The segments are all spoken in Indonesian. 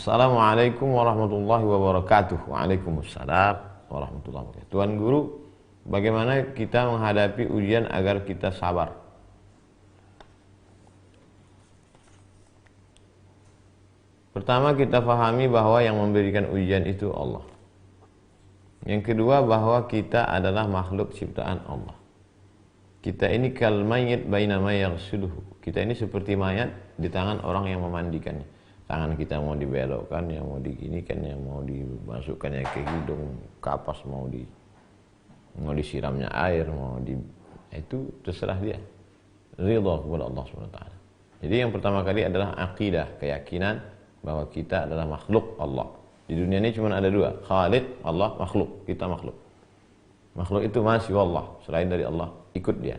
Assalamualaikum warahmatullahi wabarakatuh. Waalaikumsalam warahmatullahi wabarakatuh. Tuan Guru, bagaimana kita menghadapi ujian agar kita sabar? Pertama, kita fahami bahwa yang memberikan ujian itu Allah. Yang kedua, bahwa kita adalah makhluk ciptaan Allah. Kita ini kal mayyit baina ma yaghsiluhu. Kita ini seperti mayat di tangan orang yang memandikannya. Tangan kita mau dibelokkan, yang mau diginikan, yang mau dimasukkannya ke hidung, kapas mau disiramnya air, itu terserah dia. Ridha kepada Allah SWT. Jadi yang pertama kali adalah akidah, keyakinan bahwa kita adalah makhluk Allah. Di dunia ini cuma ada dua, Khaliq Allah, makhluk, kita makhluk. Makhluk itu masih Allah, selain dari Allah, ikut dia.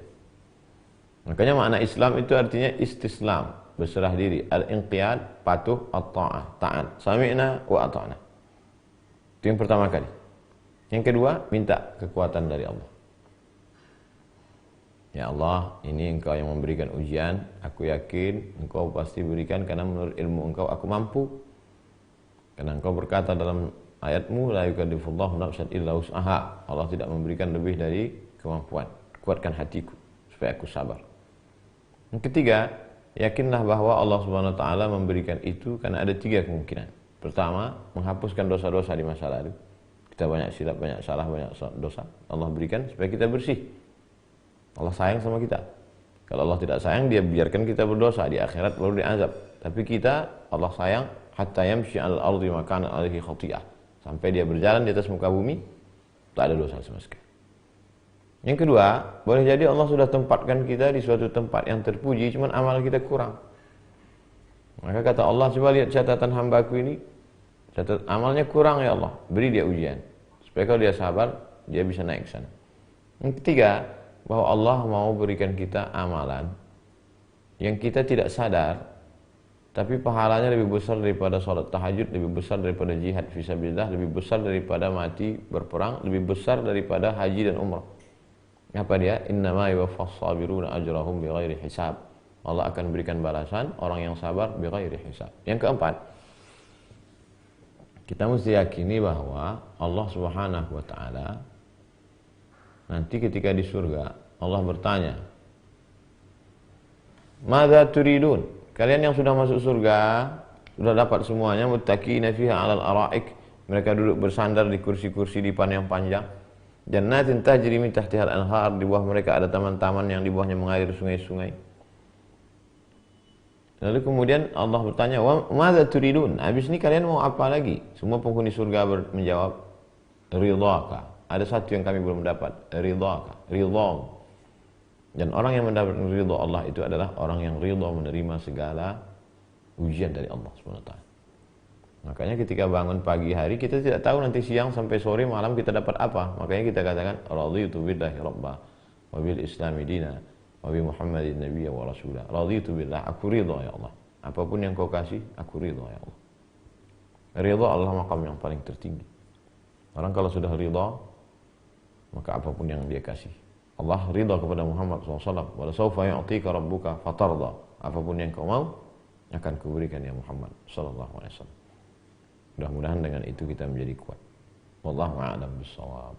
Makanya makna Islam itu artinya istislam, berserah diri, al-inqiyad, patuh, at-ta'ah, taat. Sami'na wa ata'na. Itu yang pertama kali. Yang kedua, minta kekuatan dari Allah. Ya Allah, ini Engkau yang memberikan ujian, aku yakin Engkau pasti berikan karena menurut ilmu Engkau aku mampu. Karena Engkau berkata dalam ayat-Mu, la yukallifullahu nafsan illa wus'aha. Allah tidak memberikan lebih dari kemampuan. Kuatkan hatiku supaya aku sabar. Yang ketiga, yakinlah bahwa Allah Subhanahu wa taala memberikan itu karena ada tiga kemungkinan. Pertama, menghapuskan dosa-dosa di masa lalu. Kita banyak silap, banyak salah, banyak dosa. Allah berikan supaya kita bersih. Allah sayang sama kita. Kalau Allah tidak sayang, Dia biarkan kita berdosa di akhirat baru diazab. Tapi kita, Allah sayang hatta yamshi 'alal ardi ma kana 'alaihi khati'ah. Sampai Dia berjalan di atas muka bumi, tak ada dosa sama sekali. Yang kedua, boleh jadi Allah sudah tempatkan kita di suatu tempat yang terpuji, cuman amal kita kurang. Maka kata Allah, coba lihat catatan hambaku ini, catat amalnya kurang ya Allah, beri dia ujian. Supaya kalau dia sabar, dia bisa naik ke sana. Yang ketiga, bahwa Allah mau berikan kita amalan yang kita tidak sadar, tapi pahalanya lebih besar daripada sholat tahajud, lebih besar daripada jihad fisabilillah, lebih besar daripada mati berperang, lebih besar daripada haji dan umrah. Apa dia? Innama yuwaffas sabiruna ajrahum bighairi hisab. Allah akan berikan balasan orang yang sabar bighairi hisab. Yang keempat, kita mesti yakini bahwa Allah Subhanahu wa taala nanti ketika di surga Allah bertanya, "Madza turidun?" Kalian yang sudah masuk surga, sudah dapat semuanya, muttaqina fiha 'alal ara'ik. Mereka duduk bersandar di kursi-kursi dipan yang panjang. Jannatin tajri min tahtihal anhar, di bawah mereka ada taman-taman yang di bawahnya mengalir sungai-sungai. Lalu kemudian Allah bertanya, "Wa madza turidun?" Habis ini kalian mau apa lagi? Semua penghuni surga menjawab, "Ridhaka." Ada satu yang kami belum dapat, ridhaka, ridha. Dan orang yang mendapat ridha Allah itu adalah orang yang ridha menerima segala ujian dari Allah SWT. Makanya ketika bangun pagi hari, kita tidak tahu nanti siang sampai sore malam kita dapat apa. Makanya kita katakan, raditu billahi rabba wa bil islami dina wa bi muhammadin nabiyya wa rasulah. Raditu billah, aku ridha ya Allah. Apapun yang Kau kasih, aku ridha ya Allah. Ridha Allah maqam yang paling tertinggi. Orang kalau sudah ridha, maka apapun yang Dia kasih. Allah ridha kepada Muhammad SAW. Wa sawfa yu'tika rabbuka fatarda. Apapun yang Kau mau, akan Kuberikan ya Muhammad sallallahu alaihi wasallam. Mudah-mudahan dengan itu kita menjadi kuat. Wallahu a'lam bishawab.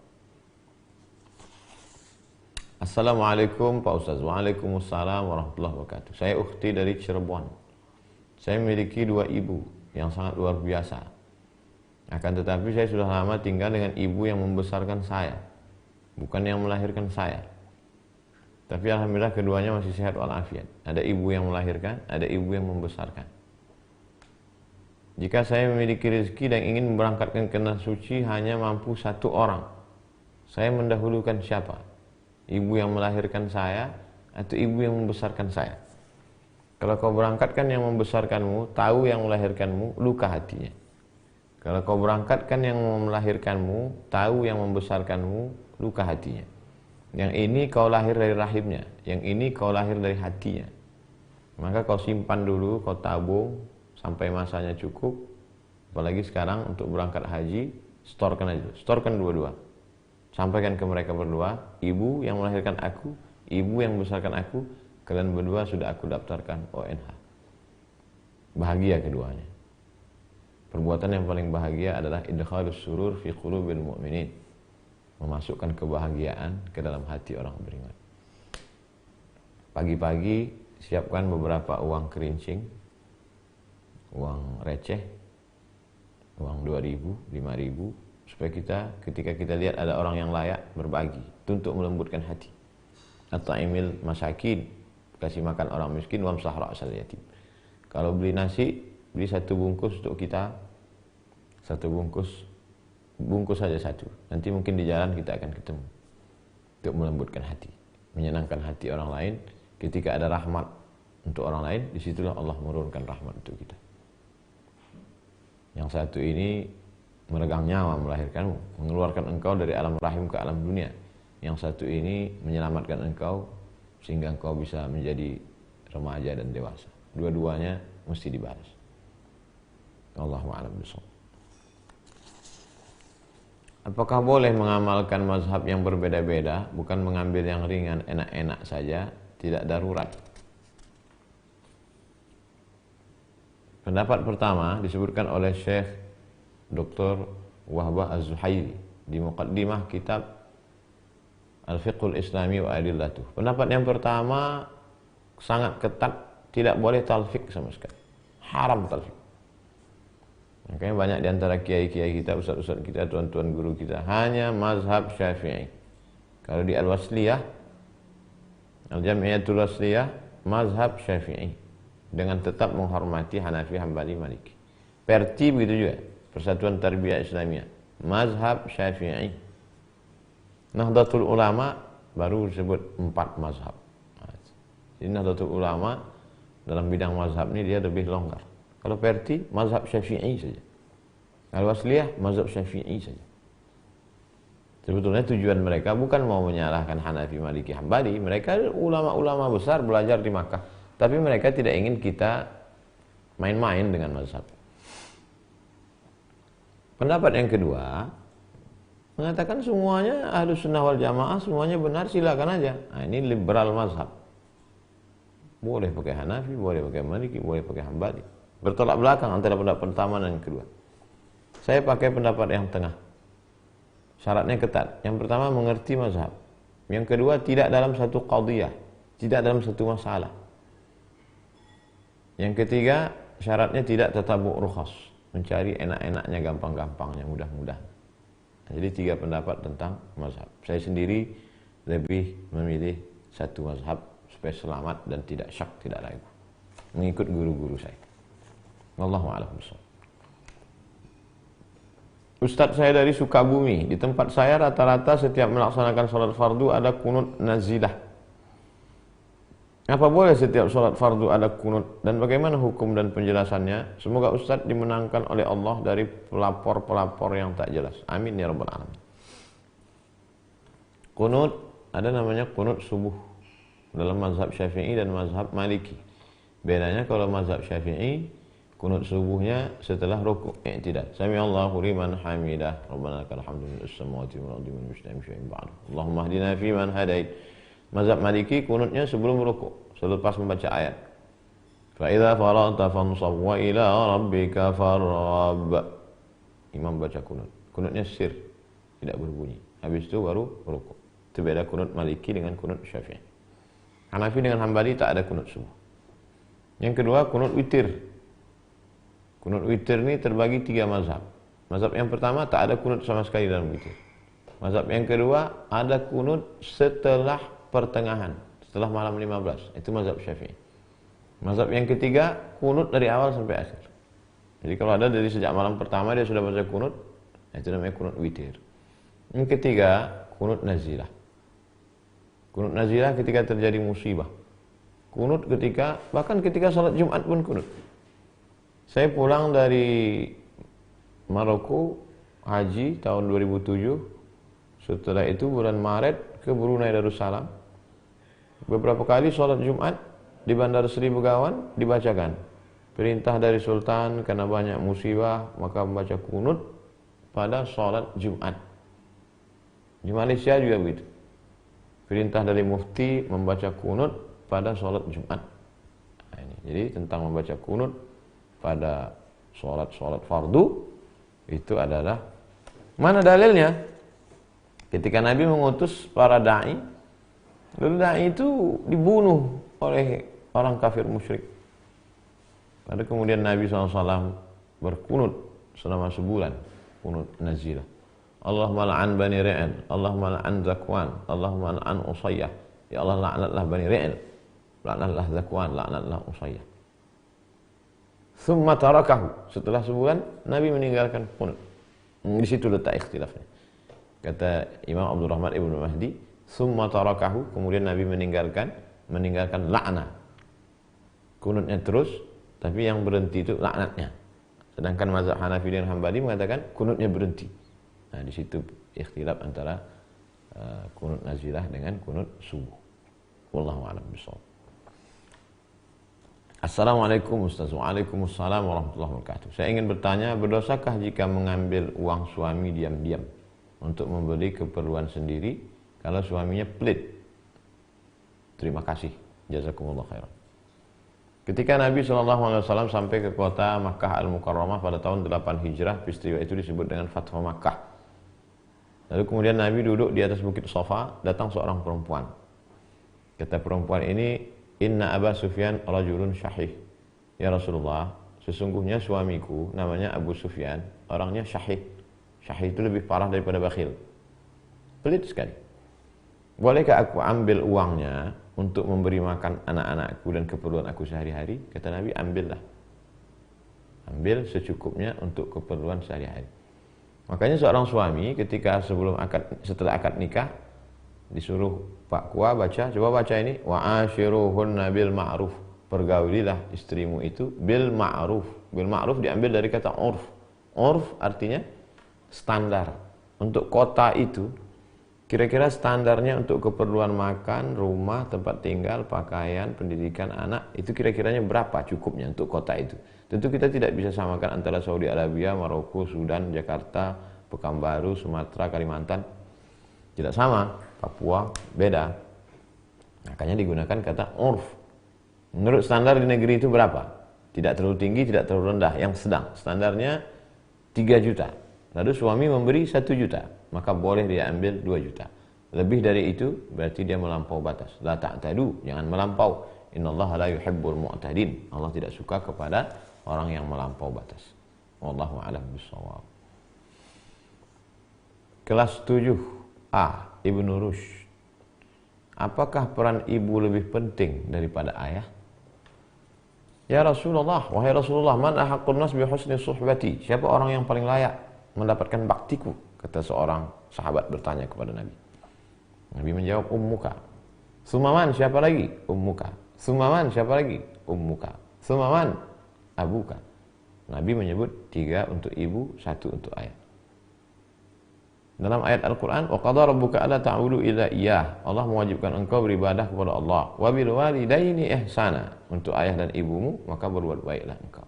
Assalamualaikum Pak Ustaz. Waalaikumsalam warahmatullahi wabarakatuh. Saya ukhti dari Cirebon. Saya memiliki dua ibu yang sangat luar biasa. Akan tetapi saya sudah lama tinggal dengan ibu yang membesarkan saya, bukan yang melahirkan saya. Tapi alhamdulillah keduanya masih sehat walafiat. Ada ibu yang melahirkan, ada ibu yang membesarkan. Jika saya memiliki rezeki dan ingin memberangkatkan ke tanah suci hanya mampu satu orang, saya mendahulukan siapa? Ibu yang melahirkan saya atau ibu yang membesarkan saya? Kalau kau berangkatkan yang membesarkanmu, tahu yang melahirkanmu, luka hatinya. Kalau kau berangkatkan yang melahirkanmu, tahu yang membesarkanmu, luka hatinya. Yang ini kau lahir dari rahimnya, yang ini kau lahir dari hatinya. Maka kau simpan dulu, kau tabung sampai masanya cukup. Apalagi sekarang untuk berangkat haji, storkan aja, storkan dua-dua. Sampaikan ke mereka berdua, ibu yang melahirkan aku, ibu yang membesarkan aku, kalian berdua sudah aku daftarkan ONH. Bahagia keduanya. perbuatan yang paling bahagia adalah idkhalus surur fi qulubil mu'minin, memasukkan kebahagiaan ke dalam hati orang beriman. Pagi-pagi siapkan beberapa uang kerincing, uang receh, uang 2.000, 5.000, supaya ketika kita lihat ada orang yang layak, berbagi. Itu untuk melembutkan hati. At-ta'imil masakin, kasih makan orang miskin, wamsah ra'sal yatim. Kalau beli nasi, beli 1 bungkus untuk kita, 1 bungkus saja 1. Nanti mungkin di jalan kita akan ketemu. Untuk melembutkan hati, menyenangkan hati orang lain. Ketika ada rahmat untuk orang lain, disitulah Allah menurunkan rahmat untuk kita. Yang satu ini meregang nyawa, melahirkanmu, mengeluarkan engkau dari alam rahim ke alam dunia. Yang satu ini menyelamatkan engkau sehingga engkau bisa menjadi remaja dan dewasa. Dua-duanya mesti dibalas. Allahu a'lam bishawab. Apakah boleh mengamalkan mazhab yang berbeda-beda, bukan mengambil yang ringan, enak-enak saja, tidak darurat? Pendapat pertama disebutkan oleh Syekh Dr. Wahbah Az-Zuhaili di muqaddimah kitab Al-Fiqhul Islami wa Adillatuh. Pendapat yang pertama sangat ketat, tidak boleh talfik sama sekali. Haram talfik. Makanya banyak di antara kiai-kiai kita, ustaz-ustaz kita, tuan-tuan guru kita hanya mazhab Syafi'i. Kalau di Al-Wasliyah, Al-Jami'atul Wasliyah, mazhab Syafi'i dengan tetap menghormati Hanafi, Hambali, Maliki. Perti begitu juga, Persatuan Tarbiyah Islamiyah, mazhab Syafi'i. Nahdlatul Ulama baru disebut 4 mazhab. Jadi Nahdlatul Ulama dalam bidang mazhab ini dia lebih longgar. Kalau Perti, mazhab Syafi'i saja. Al-Wasliyah, mazhab Syafi'i saja. Sebetulnya tujuan mereka bukan mau menyalahkan Hanafi, Maliki, Hambali. Mereka ulama-ulama besar belajar di Makkah. Tapi mereka tidak ingin kita main-main dengan mazhab. Pendapat yang kedua mengatakan semuanya Ahlus Sunnah wal Jamaah, semuanya benar, silakan aja. Nah, ini liberal mazhab. Boleh pakai Hanafi, boleh pakai Maliki, boleh pakai Hambali. Bertolak belakang antara pendapat pertama dan yang kedua. Saya pakai pendapat yang tengah. Syaratnya ketat. Yang pertama mengerti mazhab. Yang kedua tidak dalam satu qadhiyah, tidak dalam satu masalah. Yang ketiga syaratnya tidak tatabu' rukhas, mencari enak-enaknya, gampang-gampangnya, mudah-mudah. Jadi 3 pendapat tentang mazhab. Saya sendiri lebih memilih satu mazhab supaya selamat dan tidak syak, tidak ragu. Mengikut guru-guru saya. Wallahu a'lam bishawab. Ustadz saya dari Sukabumi. Di tempat saya rata-rata setiap melaksanakan sholat fardu ada kunut nazilah. Apa boleh setiap sholat fardu ada kunut? Dan bagaimana hukum dan penjelasannya? Semoga Ustadz dimenangkan oleh Allah dari pelapor-pelapor yang tak jelas. Amin ya rabbal alamin. Kunut, ada namanya kunut subuh dalam mazhab Syafi'i dan mazhab Maliki. Bedanya kalau mazhab Syafi'i, kunut subuhnya setelah rukuk, i'tidal. Sami'allahu liman hamidah, Rabbana lakal hamdu mil'as samawati wal ardi wa min syai'in ba'd. Allahumma hdina fi man hadait. Mazhab Maliki kunutnya sebelum rukuk, selepas membaca ayat. Fa idza faragta fansab wa ila rabbika farghab. Imam baca kunut. Kunutnya sir, tidak berbunyi. Habis itu baru rukuk. Itu beda kunut Maliki dengan kunut Syafi'i. Hanafi dengan Hambali tak ada kunut subuh. Yang kedua kunut witir. Kunut witir ini terbagi 3 mazhab. Mazhab yang pertama tak ada kunut sama sekali dalam witir. Mazhab yang kedua ada kunut setelah pertengahan, setelah malam 15. Itu mazhab Syafi'i. Mazhab yang ketiga kunut dari awal sampai akhir. Jadi kalau ada dari sejak malam pertama dia sudah baca kunut, itu namanya kunut witir. Yang ketiga kunut nazilah. Kunut nazilah ketika terjadi musibah. Kunut ketika, bahkan ketika salat Jumat pun kunut. Saya pulang dari Maroko haji tahun 2007. Setelah itu bulan Maret ke Brunei Darussalam. Beberapa kali sholat Jumat di Bandar Sri Begawan dibacakan perintah dari Sultan karena banyak musibah maka membaca kunut pada sholat Jumat. Di Malaysia juga begitu. Perintah dari Mufti membaca kunut pada sholat Jumat. Nah, ini. Jadi tentang membaca kunut pada sholat fardu itu adalah, mana dalilnya? Ketika Nabi mengutus para da'i, lalu da'i itu dibunuh oleh orang kafir musyrik. Lalu kemudian Nabi SAW berkunut selama sebulan, kunut nazilah. Allahumma la'an Bani Ri'il, Allahumma la'an Zakwan, Allahumma la'an Usayyah. Ya Allah, laknatlah Bani Ri'il, laknatlah Zakwan, laknatlah Usayyah. Thumma tarakahu. Setelah sebulan Nabi meninggalkan kunut. Di situ letak ikhtilafnya. Kata Imam Abdurrahman Ibn Mahdi, thumma tarakahu, kemudian Nabi meninggalkan laknat. Kunutnya terus, tapi yang berhenti itu laknatnya. Sedangkan mazhab Hanafi dan Hambali mengatakan kunutnya berhenti. Nah, di situ ikhtilaf antara kunut nazilah dengan kunut subuh. Wallahu a'lam bishawab. Assalamualaikum Ustaz. Waalaikumsalam warahmatullahi wabarakatuh. Saya ingin bertanya, berdosakah jika mengambil uang suami diam-diam untuk membeli keperluan sendiri kalau suaminya pelit? Terima kasih. Jazakumullah khairan. Ketika Nabi SAW sampai ke kota Makkah Al-Mukarramah pada tahun 8 Hijrah, peristiwa itu disebut dengan Fathu Makkah. Lalu kemudian Nabi duduk di atas bukit Safa, datang seorang perempuan. Kata perempuan ini, Inna Aba Sufyan rajulun syahih. Ya Rasulullah, sesungguhnya suamiku namanya Abu Sufyan, orangnya syahih. Syahih itu lebih parah daripada bakhil. Pelit sekali. Bolehkah aku ambil uangnya untuk memberi makan anak-anakku dan keperluan aku sehari-hari? Kata Nabi, ambillah. Ambil secukupnya untuk keperluan sehari-hari. Makanya seorang suami ketika setelah akad nikah disuruh Pak Kua coba baca ini, wa ashiruhunna bil ma'ruf, pergaulilah istrimu itu bil ma'ruf. Bil ma'ruf diambil dari kata urf. Urf artinya standar. Untuk kota itu kira-kira standarnya untuk keperluan makan, rumah, tempat tinggal, pakaian, pendidikan anak, itu kira-kiranya berapa cukupnya untuk kota itu. Tentu kita tidak bisa samakan antara Saudi Arabia, Maroko, Sudan, Jakarta, Pekanbaru, Sumatera, Kalimantan. Tidak sama, Papua beda. Makanya digunakan kata urf. Menurut standar di negeri itu berapa? Tidak terlalu tinggi, tidak terlalu rendah, yang sedang. Standarnya 3 juta. Lalu suami memberi 1 juta, maka boleh dia ambil 2 juta. Lebih dari itu berarti dia melampau batas. La ta'tadu, jangan melampau. Innallaha la yuhibbul mu'tadin. Allah tidak suka kepada orang yang melampau batas. Wallahu a'lam bishawab. Kelas 7A, Ibnu Rushd. Apakah peran ibu lebih penting daripada ayah? Ya Rasulullah, wahai Rasulullah, man ahaqqun nas bi husni suhbati? Siapa orang yang paling layak mendapatkan baktiku? Kata seorang sahabat bertanya kepada Nabi. Nabi menjawab, ummuka. Sumaman, siapa lagi? Ummuka. Sumaman, siapa lagi? Ummuka. Sumaman, abuka. Nabi menyebut 3 untuk ibu, 1 untuk ayah. Dalam ayat Al-Quran, wa qadha rabbuka alla ta'budu illa iyyah. Allah mewajibkan engkau beribadah kepada Allah. Wa bil walidaini ihsana. Untuk ayah dan ibumu, maka berbuat baiklah engkau.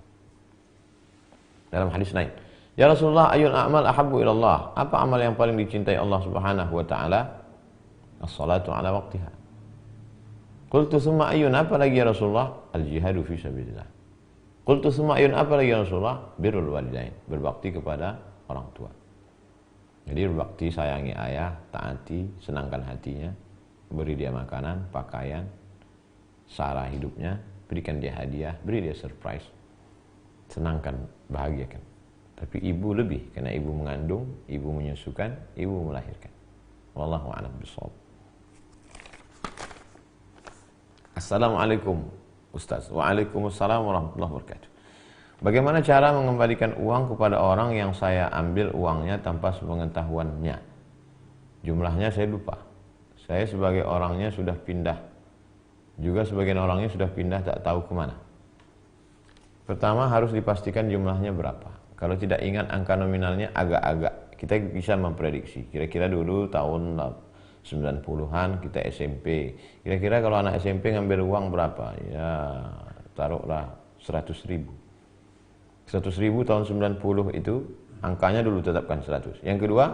Dalam hadis lain, ya Rasulullah, ayul a'mal ahabbu ilallah. Apa amal yang paling dicintai Allah Subhanahu wa taala? As-salatu ala waqtiha. Qultu summa ayun, apa lagi ya Rasulullah? Al-jihadu fi sabilillah. Qultu summa ayun, apa lagi ya Rasulullah? Birrul walidain, berbakti kepada orang tua. Jadi berbakti, sayangi ayah, taati, senangkan hatinya, beri dia makanan, pakaian, sara hidupnya, berikan dia hadiah, beri dia surprise, senangkan, bahagiakan. Tapi ibu lebih, karena ibu mengandung, ibu menyusukan, ibu melahirkan. Wallahu a'lam bishawab. Assalamualaikum Ustaz. Waalaikumsalam warahmatullahi wabarakatuh. Bagaimana cara mengembalikan uang kepada orang yang saya ambil uangnya tanpa sepengetahuannya? Jumlahnya saya lupa. Saya sebagai orangnya sudah pindah. Juga sebagian orangnya sudah pindah tak tahu kemana. Pertama harus dipastikan jumlahnya berapa. Kalau tidak ingat angka nominalnya agak-agak, kita bisa memprediksi. Kira-kira dulu tahun 90-an kita SMP. Kira-kira kalau anak SMP ngambil uang berapa? Ya taruhlah 100.000. 100.000 tahun 90 itu angkanya dulu tetapkan 100. Yang kedua,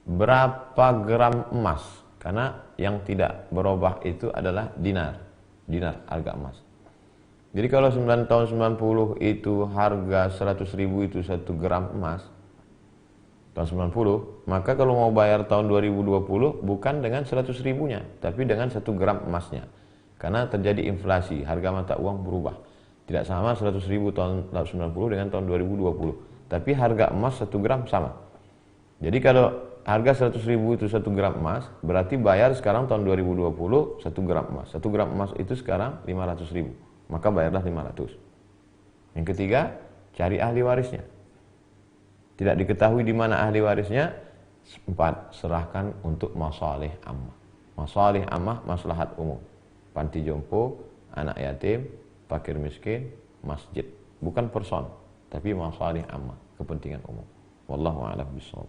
berapa gram emas? Karena yang tidak berubah itu adalah dinar harga emas. Jadi kalau 9 tahun 90 itu harga 100.000 itu 1 gram emas, tahun 90, maka kalau mau bayar tahun 2020 bukan dengan 100 ribunya, tapi dengan 1 gram emasnya. Karena terjadi inflasi, harga mata uang berubah. Tidak sama 100 ribu tahun 90 dengan tahun 2020. Tapi harga emas 1 gram sama. Jadi kalau harga 100 ribu itu 1 gram emas, berarti bayar sekarang tahun 2020 1 gram emas. 1 gram emas itu sekarang 500 ribu. Maka bayarlah 500. Yang ketiga, cari ahli warisnya. Tidak diketahui di mana ahli warisnya. 4, serahkan untuk masalih ammah. Masalih ammah, maslahat umum. Panti jompo, anak yatim, fakir miskin, masjid. Bukan person, tapi masalih ammah, kepentingan umum. Wallahu a'lam bishawab.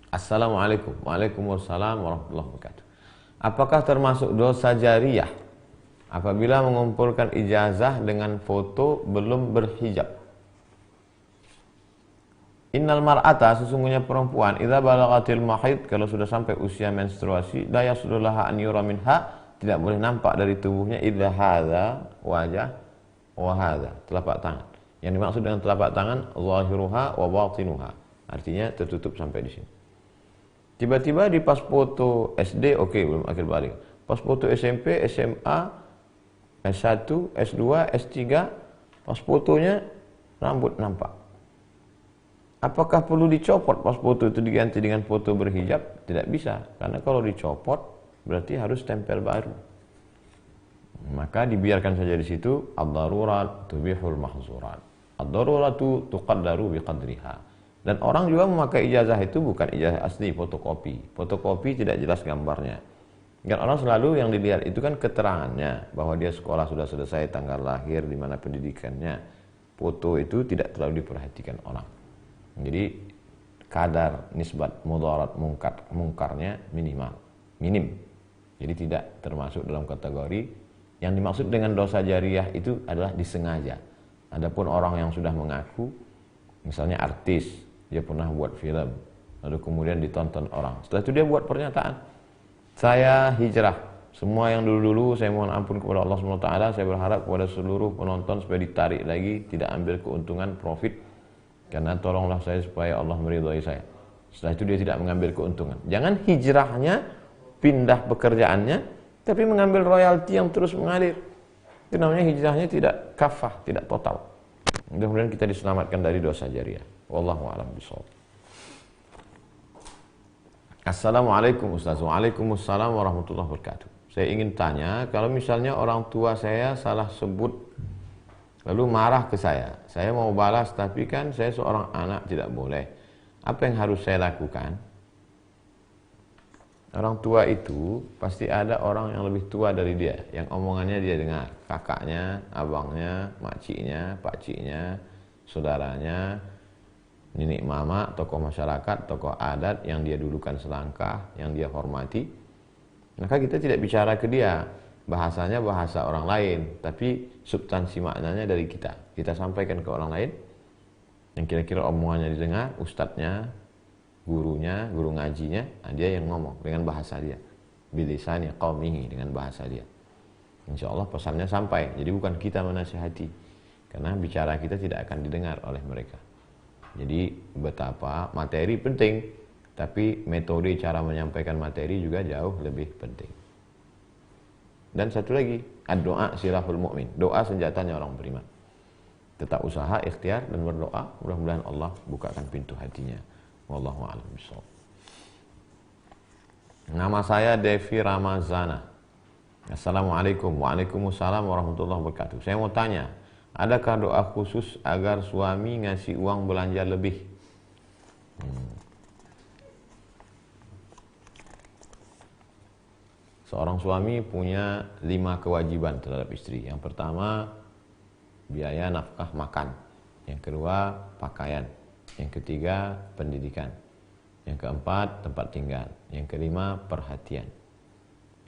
Assalamualaikum. Waalaikumsalam warahmatullahi wabarakatuh. Apakah termasuk dosa jariyah apabila mengumpulkan ijazah dengan foto belum berhijab? Innal mar'ata, sesungguhnya perempuan, idza balagatil mahid, kalau sudah sampai usia menstruasi, la yaslullaha an yura minha, tidak boleh nampak dari tubuhnya illa hadza wajah wa hadza, telapak tangan. Yang dimaksud dengan telapak tangan zahiruha wa batinuha, artinya tertutup sampai di sini. Tiba-tiba di pas foto SD, oke, belum akhir balik. Pas foto SMP, SMA, S1, S2, S3, pas fotonya rambut nampak. Apakah perlu dicopot pas foto itu diganti dengan foto berhijab? Tidak bisa, karena kalau dicopot berarti harus tempel baru. Maka dibiarkan saja di situ. Ad-darurat tubihul mahzurat. Ad-daruratu tuqaddaru biqadriha. Dan orang juga memakai ijazah itu bukan ijazah asli, fotokopi. Fotokopi tidak jelas gambarnya. Dan orang selalu yang dilihat itu kan keterangannya, bahwa dia sekolah sudah selesai, tanggal lahir, di mana pendidikannya. Foto itu tidak terlalu diperhatikan orang. Jadi kadar nisbat mudarat mungkarnya minim. Jadi tidak termasuk dalam kategori yang dimaksud dengan dosa jariyah itu adalah disengaja. Adapun orang yang sudah mengaku, misalnya artis, dia pernah buat film, lalu kemudian ditonton orang. Setelah itu dia buat pernyataan, saya hijrah. Semua yang dulu-dulu saya mohon ampun kepada Allah SWT. Saya berharap kepada seluruh penonton supaya ditarik lagi, tidak ambil keuntungan, profit. Karena tolonglah saya supaya Allah meridhai saya. Setelah itu dia tidak mengambil keuntungan. Jangan hijrahnya, pindah pekerjaannya, tapi mengambil royalti yang terus mengalir. Itu namanya hijrahnya tidak kafah, tidak total. Mudah-mudahan kita diselamatkan dari dosa jariyah. Wallahu a'lam bishawab. Assalamualaikum Ustaz. Waalaikumsalam warahmatullahi wabarakatuh. Saya ingin tanya, kalau misalnya orang tua saya salah sebut lalu marah ke saya mau balas, tapi kan saya seorang anak, tidak boleh. Apa yang harus saya lakukan? Orang tua itu pasti ada orang yang lebih tua dari dia, yang omongannya dia dengar. Kakaknya, abangnya, makciknya, pakciknya, saudaranya, nenek mama, tokoh masyarakat, tokoh adat yang dia dudukan selangkah, yang dia hormati. Maka kita tidak bicara ke dia. Bahasanya bahasa orang lain, tapi substansi maknanya dari kita. Kita sampaikan ke orang lain yang kira-kira omongannya didengar, ustadznya, gurunya, guru ngajinya, dia yang ngomong dengan bahasa dia. Bilisani qaumihi, dengan bahasa dia. Insya Allah pesannya sampai. Jadi bukan kita menasihati, karena bicara kita tidak akan didengar oleh mereka. Jadi betapa materi penting, tapi metode cara menyampaikan materi juga jauh lebih penting. Dan satu lagi, doa silahul mu'min. Doa senjatanya orang beriman. Tetap usaha, ikhtiar, dan berdoa. Mudah-mudahan Allah bukakan pintu hatinya. Wallahu a'lam bishawab. Nama saya Devi Ramazana. Assalamualaikum. Waalaikumsalam warahmatullahi wabarakatuh. Saya mau tanya, adakah doa khusus agar suami ngasih uang belanja lebih? Seorang suami punya 5 kewajiban terhadap istri. Yang pertama, biaya nafkah makan. Yang kedua, pakaian. Yang ketiga, pendidikan. Yang keempat, tempat tinggal. Yang kelima, perhatian.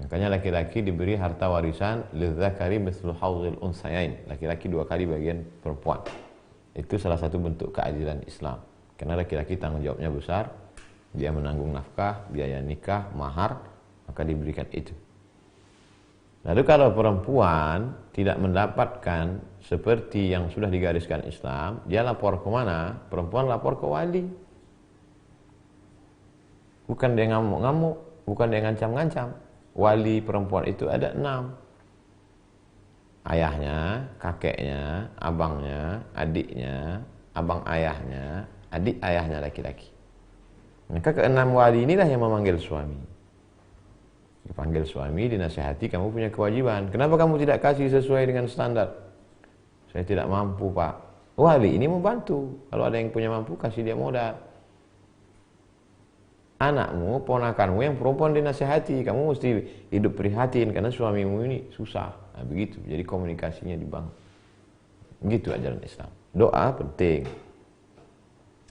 Makanya laki-laki diberi harta warisan lidzakari mithlu haudzil unsayain. Laki-laki 2 kali bagian perempuan. Itu salah satu bentuk keadilan Islam. Karena laki-laki tanggung jawabnya besar. Dia menanggung nafkah, biaya nikah, mahar, maka diberikan itu. Lalu kalau perempuan tidak mendapatkan seperti yang sudah digariskan Islam, dia lapor ke mana? Perempuan lapor ke wali. Bukan dia ngamuk-ngamuk, bukan dia ngancam-ngancam. Wali perempuan itu ada 6. Ayahnya, kakeknya, abangnya, adiknya, abang ayahnya, adik ayahnya laki-laki. Maka ke-6 wali inilah yang memanggil suami. Dipanggil suami, dinasihati, kamu punya kewajiban. Kenapa kamu tidak kasih sesuai dengan standar? Saya tidak mampu, Pak. Wali ini membantu. Kalau ada yang punya mampu, kasih dia modal. Anakmu, ponakanmu yang perempuan dinasihati, kamu mesti hidup prihatin karena suamimu ini susah. Nah, begitu. Jadi komunikasinya dibangun. Begitu ajaran Islam. Doa penting.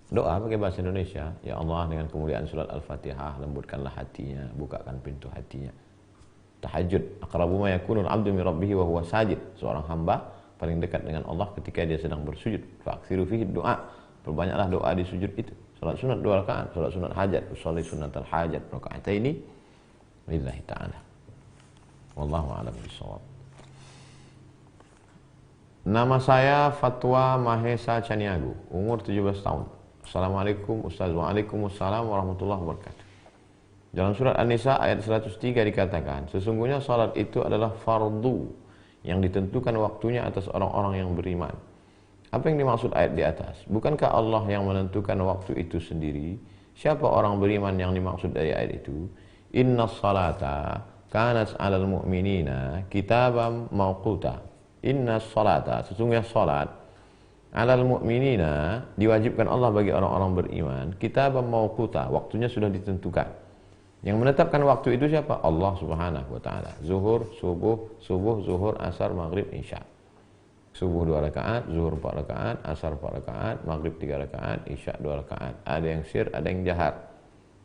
Doa pakai bahasa Indonesia. Ya Allah, dengan kemuliaan surat Al-Fatihah, lembutkanlah hatinya, bukakan pintu hatinya. Tahajud, aqrabu ma yakunul 'abdu min rabbih wa huwa sajid. Seorang hamba paling dekat dengan Allah ketika dia sedang bersujud. Fa'ksiru fihi du'a. Perbanyaklah doa di sujud itu. Salat sunat 2 rakaat, salat sunat hajat, usolli sunatal hajat raka'ataini lillahi ta'ala. Wallahu a'lam bishawab. Nama saya Fatwa Mahesa Caniago, umur 17 tahun. Assalamualaikum Ustaz. Waalaikumsalam warahmatullahi wabarakatuh. Dalam surat An-Nisa ayat 103 dikatakan, sesungguhnya salat itu adalah fardu yang ditentukan waktunya atas orang-orang yang beriman. Apa yang dimaksud ayat di atas? Bukankah Allah yang menentukan waktu itu sendiri? Siapa orang beriman yang dimaksud dari ayat itu? Inna salata kanat 'alal mu'minina kitaban mawquta. Inna salata, sesungguhnya salat, 'alal mu'minina, diwajibkan Allah bagi orang-orang beriman, kitaban mawquta, waktunya sudah ditentukan. Yang menetapkan waktu itu siapa? Allah Subhanahu wa taala. Zuhur, subuh, zuhur, asar, maghrib, isya. Subuh 2 rakaat, zuhur 4 rakaat, asar 4 rakaat, maghrib 3 rakaat, isya 2 rakaat. Ada yang sir, ada yang jahar.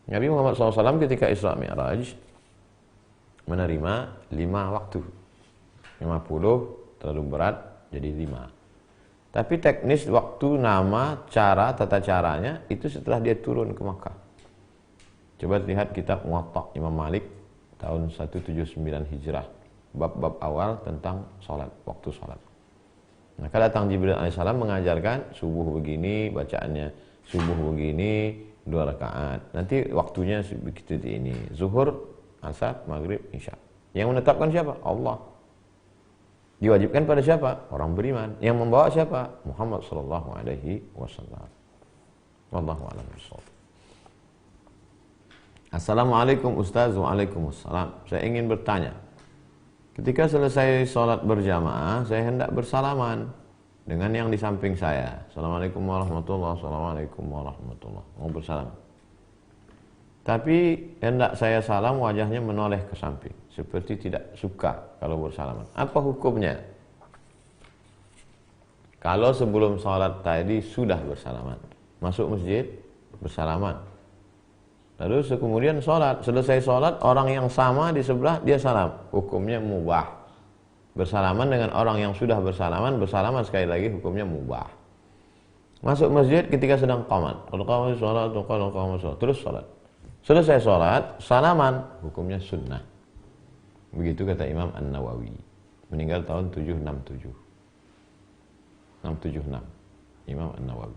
Nabi Muhammad SAW ketika Isra Mi'raj menerima 5 waktu. 50 terlalu berat, jadi 5. Tapi teknis waktu, nama, cara, tata caranya itu setelah dia turun ke Makkah. Coba lihat kitab Muwatta Imam Malik tahun 179 Hijrah. Bab-bab awal tentang sholat, waktu sholat. Maka datang Jibril alaihissalam mengajarkan subuh begini, bacaannya subuh begini, 2 rakaat. Nanti waktunya begitu ini. Zuhur, asar, maghrib, isya. Yang menetapkan siapa? Allah. Diwajibkan pada siapa? Orang beriman. Yang membawa siapa? Muhammad sallallahu alaihi wasallam. Wallahu a'lam bishawab. Assalamualaikum Ustaz. Waalaikumsalam. Saya ingin bertanya. Ketika selesai sholat berjamaah, saya hendak bersalaman dengan yang di samping saya. Assalamualaikum warahmatullahi wabarakatuh. Assalamualaikum warahmatullahi wabarakatuh. Mau bersalam. Tapi hendak saya salam, wajahnya menoleh ke samping, seperti tidak suka kalau bersalaman. Apa hukumnya? Kalau sebelum sholat tadi sudah bersalaman, masuk masjid bersalaman, lalu kemudian sholat, selesai sholat orang yang sama di sebelah dia salam, hukumnya mubah. Bersalaman dengan orang yang sudah bersalaman sekali lagi hukumnya mubah. Masuk masjid ketika sedang qamat, kalau qamat sholat, terus sholat. Selesai sholat, salaman, hukumnya sunnah. Begitu kata Imam An-Nawawi, meninggal tahun 767. 676, Imam An-Nawawi.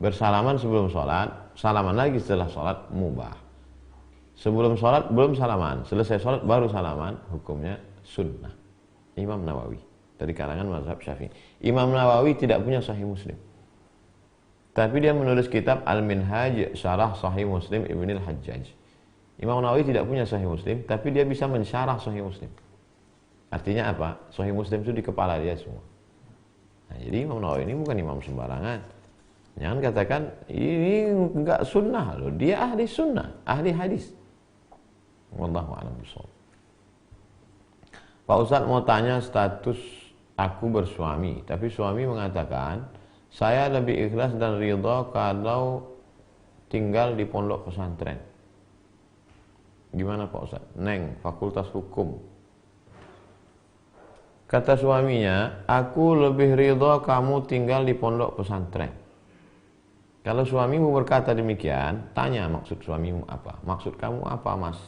Bersalaman sebelum sholat, salaman lagi setelah sholat, mubah. Sebelum sholat, belum salaman. Selesai sholat, baru salaman, hukumnya sunnah. Imam Nawawi, dari kalangan mazhab Syafi'i. Imam Nawawi tidak punya Sahih Muslim. Tapi dia menulis kitab Al-Minhaj Syarah Sahih Muslim Ibnil Hajjaj. Imam Nawawi tidak punya Sahih Muslim, tapi dia bisa mensyarah Sahih Muslim. Artinya apa? Sahih Muslim itu di kepala dia semua. Nah, jadi Imam Nawawi ini bukan imam sembarangan. Jangan katakan ini enggak sunnah loh. Dia ahli sunnah, ahli hadis. Wallahu a'lam bishawab. Pak Ustadz mau tanya status aku bersuami, tapi suami mengatakan saya lebih ikhlas dan ridha kalau tinggal di pondok pesantren. Gimana Pak Ustadz? Neng, Fakultas Hukum. Kata suaminya, aku lebih ridha kamu tinggal di pondok pesantren. Kalau suamimu berkata demikian, tanya maksud suamimu apa? Maksud kamu apa, Mas?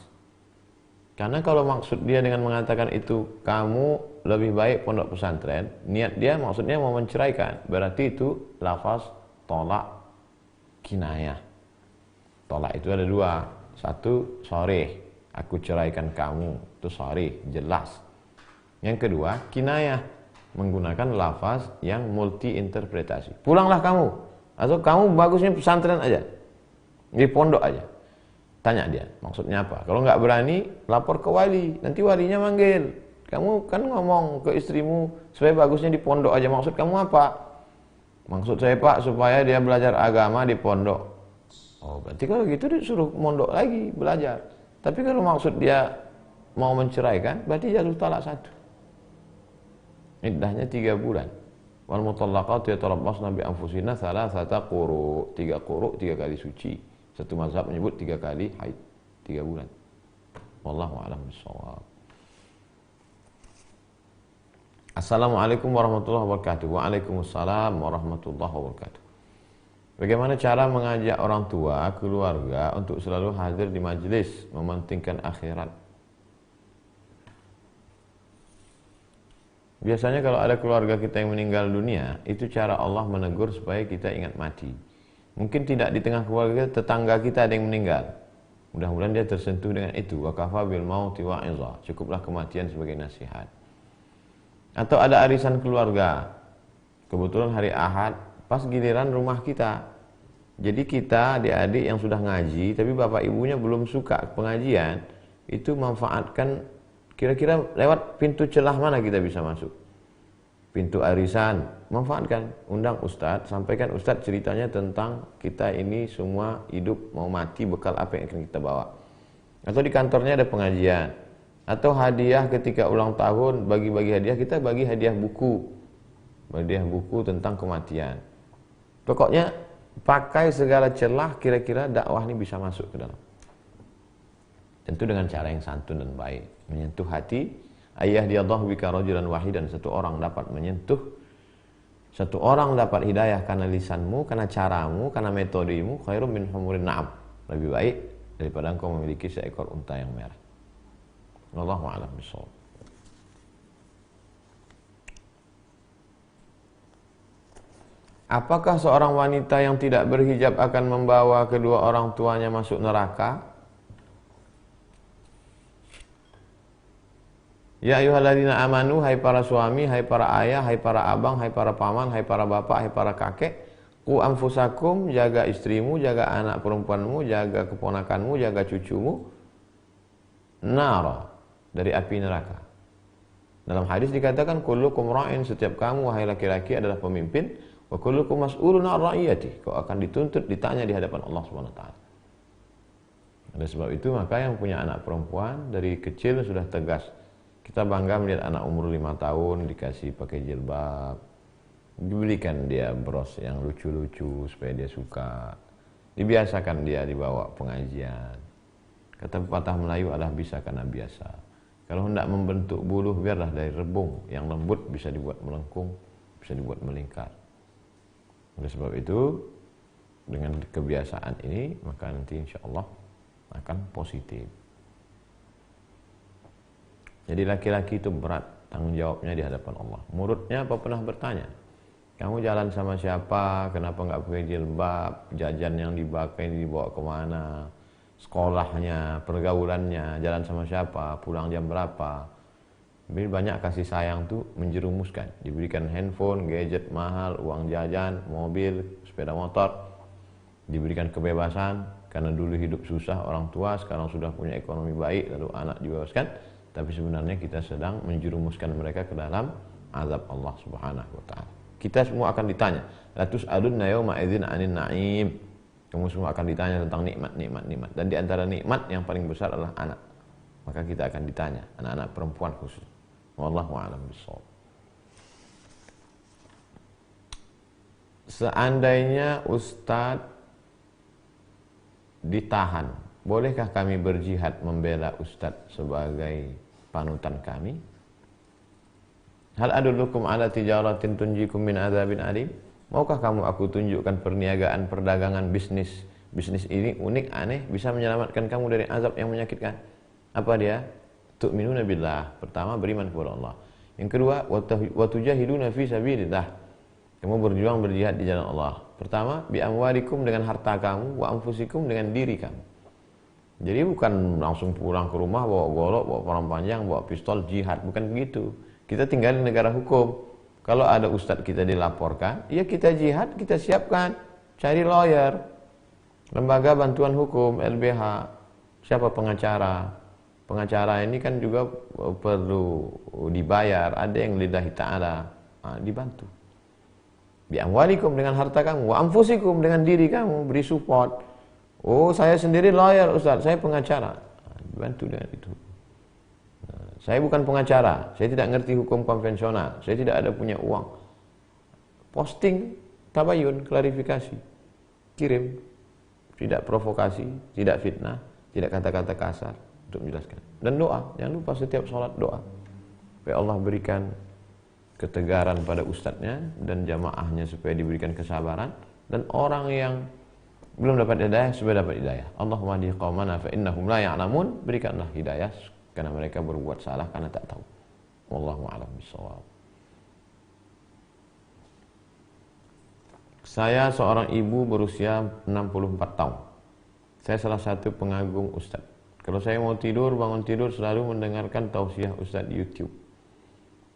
Karena kalau maksud dia dengan mengatakan itu kamu lebih baik pondok pesantren, niat dia maksudnya mau menceraikan. Berarti itu lafaz tolak kinayah. Tolak itu ada dua. Satu, sorry, aku ceraikan kamu. Itu sorry, jelas. Yang kedua, kinayah, menggunakan lafaz yang multi interpretasi. Pulanglah kamu, atau kamu bagusnya pesantren aja, di pondok aja. Tanya dia, maksudnya apa? Kalau nggak berani, lapor ke wali. Nanti walinya manggil. Kamu kan ngomong ke istrimu supaya bagusnya di pondok aja. Maksud kamu apa? Maksud saya Pak, supaya dia belajar agama di pondok. Oh, berarti kalau gitu disuruh mondok lagi belajar. Tapi kalau maksud dia mau menceraikan, berarti jatuh talak satu. Iddahnya 3 bulan. Wal mutallaqatu yatarabbasna bi anfusina thalathata quru. 3 quru, 3 kali suci. Satu mazhab menyebut 3 kali haid, 3 bulan. Wallahu a'lam bishawab. Assalamualaikum warahmatullahi wabarakatuh. Waalaikumsalam warahmatullahi wabarakatuh. Bagaimana cara mengajak orang tua, keluarga untuk selalu hadir di majelis, mementingkan akhirat? Biasanya kalau ada keluarga kita yang meninggal dunia, itu cara Allah menegur supaya kita ingat mati. Mungkin tidak di tengah keluarga, tetangga kita ada yang meninggal. Mudah-mudahan dia tersentuh dengan itu. Wa kafa bil mauti wa'iza. Cukuplah kematian sebagai nasihat. Atau ada arisan keluarga. Kebetulan hari Ahad, pas giliran rumah kita. Jadi kita adik-adik yang sudah ngaji, tapi bapak ibunya belum suka pengajian, itu manfaatkan kira-kira lewat pintu celah mana kita bisa masuk. Pintu arisan, manfaatkan, undang ustadz, sampaikan ustadz ceritanya tentang kita ini semua hidup mau mati, bekal apa yang akan kita bawa. Atau di kantornya ada pengajian, atau hadiah ketika ulang tahun, bagi-bagi hadiah, kita bagi hadiah buku tentang kematian. Pokoknya pakai segala celah kira-kira dakwah ini bisa masuk ke dalam. Tentu dengan cara yang santun dan baik, menyentuh hati. Ayah diyallahu bika rajulan wahidan, satu orang dapat menyentuh, satu orang dapat hidayah karena lisanmu, karena caramu, karena metodemu, khairum min humurin na'am, lebih baik daripada engkau memiliki seekor unta yang merah. Wallahu a'lam bishawab. Apakah seorang wanita yang tidak berhijab akan membawa kedua orang tuanya masuk neraka? Ya ayyuhalladzina amanu, hai para suami, hai para ayah, hai para abang, hai para paman, hai para bapak, hai para kakek, qu anfusakum, jaga istrimu, jaga anak perempuanmu, jaga keponakanmu, jaga cucumu, nara, dari api neraka. Dalam hadis dikatakan kullukum ra'in, setiap kamu wahai laki-laki adalah pemimpin, wa kullukum mas'ulun 'an ra'iyati, kau akan dituntut, ditanya di hadapan Allah Subhanahu wa taala. Oleh sebab itu maka yang punya anak perempuan dari kecil sudah tegas. Kita bangga melihat anak umur 5 tahun dikasih pakai jilbab, dibelikan dia bros yang lucu-lucu supaya dia suka, dibiasakan dia dibawa pengajian. Kata pepatah Melayu adalah bisa karena biasa. Kalau hendak membentuk buluh, biarlah dari rebung yang lembut bisa dibuat melengkung, bisa dibuat melingkar. Oleh sebab itu, dengan kebiasaan ini maka nanti insya Allah akan positif. Jadi laki-laki itu berat tanggung jawabnya di hadapan Allah. Muridnya apa pernah bertanya, kamu jalan sama siapa, kenapa nggak pakai jilbab, jajan yang dipakai dibawa kemana, sekolahnya, pergaulannya, jalan sama siapa, pulang jam berapa. Jadi banyak kasih sayang tuh menjerumuskan, diberikan handphone, gadget mahal, uang jajan, mobil, sepeda motor, diberikan kebebasan karena dulu hidup susah orang tua, sekarang sudah punya ekonomi baik, lalu anak dibebaskan. Tapi sebenarnya kita sedang menjerumuskan mereka ke dalam azab Allah Subhanahu wa taala. Kita semua akan ditanya, la tus'alunna yauma idzin 'anin na'im. Kamu semua akan ditanya tentang nikmat. Dan di antara nikmat yang paling besar adalah anak. Maka kita akan ditanya, anak-anak perempuan khusus. Wallahu a'lam bishawab. Seandainya ustadz ditahan, bolehkah kami berjihad membela ustadz sebagai panutan kami? Hal adullukum ala tijaratin tunjikum min adzabin alim? Maukah kamu aku tunjukkan perniagaan, perdagangan, bisnis ini unik, aneh, bisa menyelamatkan kamu dari azab yang menyakitkan? Apa dia? Tu'minuna billah. Pertama, beriman kepada Allah. Yang kedua, wa tujahiduna fi sabilillah. Kamu berjuang berjihad di jalan Allah. Pertama, bi amwalikum dengan harta kamu, wa anfusikum dengan diri kamu. Jadi bukan langsung pulang ke rumah bawa golok, bawa parang panjang, bawa pistol jihad, bukan begitu. Kita tinggal di negara hukum. Kalau ada ustadz kita dilaporkan, ya kita jihad, kita siapkan, cari lawyer, lembaga bantuan hukum, LBH, siapa pengacara. Pengacara ini kan juga perlu dibayar, ada yang lillahi ta'ala, dibantu. Bi amwalikum dengan harta kamu, wa anfusikum dengan diri kamu, beri support. Oh, saya sendiri lawyer Ustaz, saya pengacara. Bantu dengan itu. Saya bukan pengacara, saya tidak ngerti hukum konvensional, saya tidak ada punya uang. Posting, tabayun, klarifikasi, kirim. Tidak provokasi, tidak fitnah, tidak kata-kata kasar, untuk menjelaskan. Dan doa, jangan lupa setiap sholat doa. Supaya Allah berikan ketegaran pada ustadznya dan jamaahnya supaya diberikan kesabaran. Dan orang yang belum dapat hidayah supaya dapat hidayah. Allahumma hdi qaumana fa innahum la ya'lamun. Berikanlah hidayah karena mereka berbuat salah karena tak tahu. Wallahu a'lam bishawab. Saya seorang ibu berusia 64 tahun. Saya salah satu pengagum ustaz. Kalau saya mau tidur, bangun tidur selalu mendengarkan tausiah ustaz di YouTube.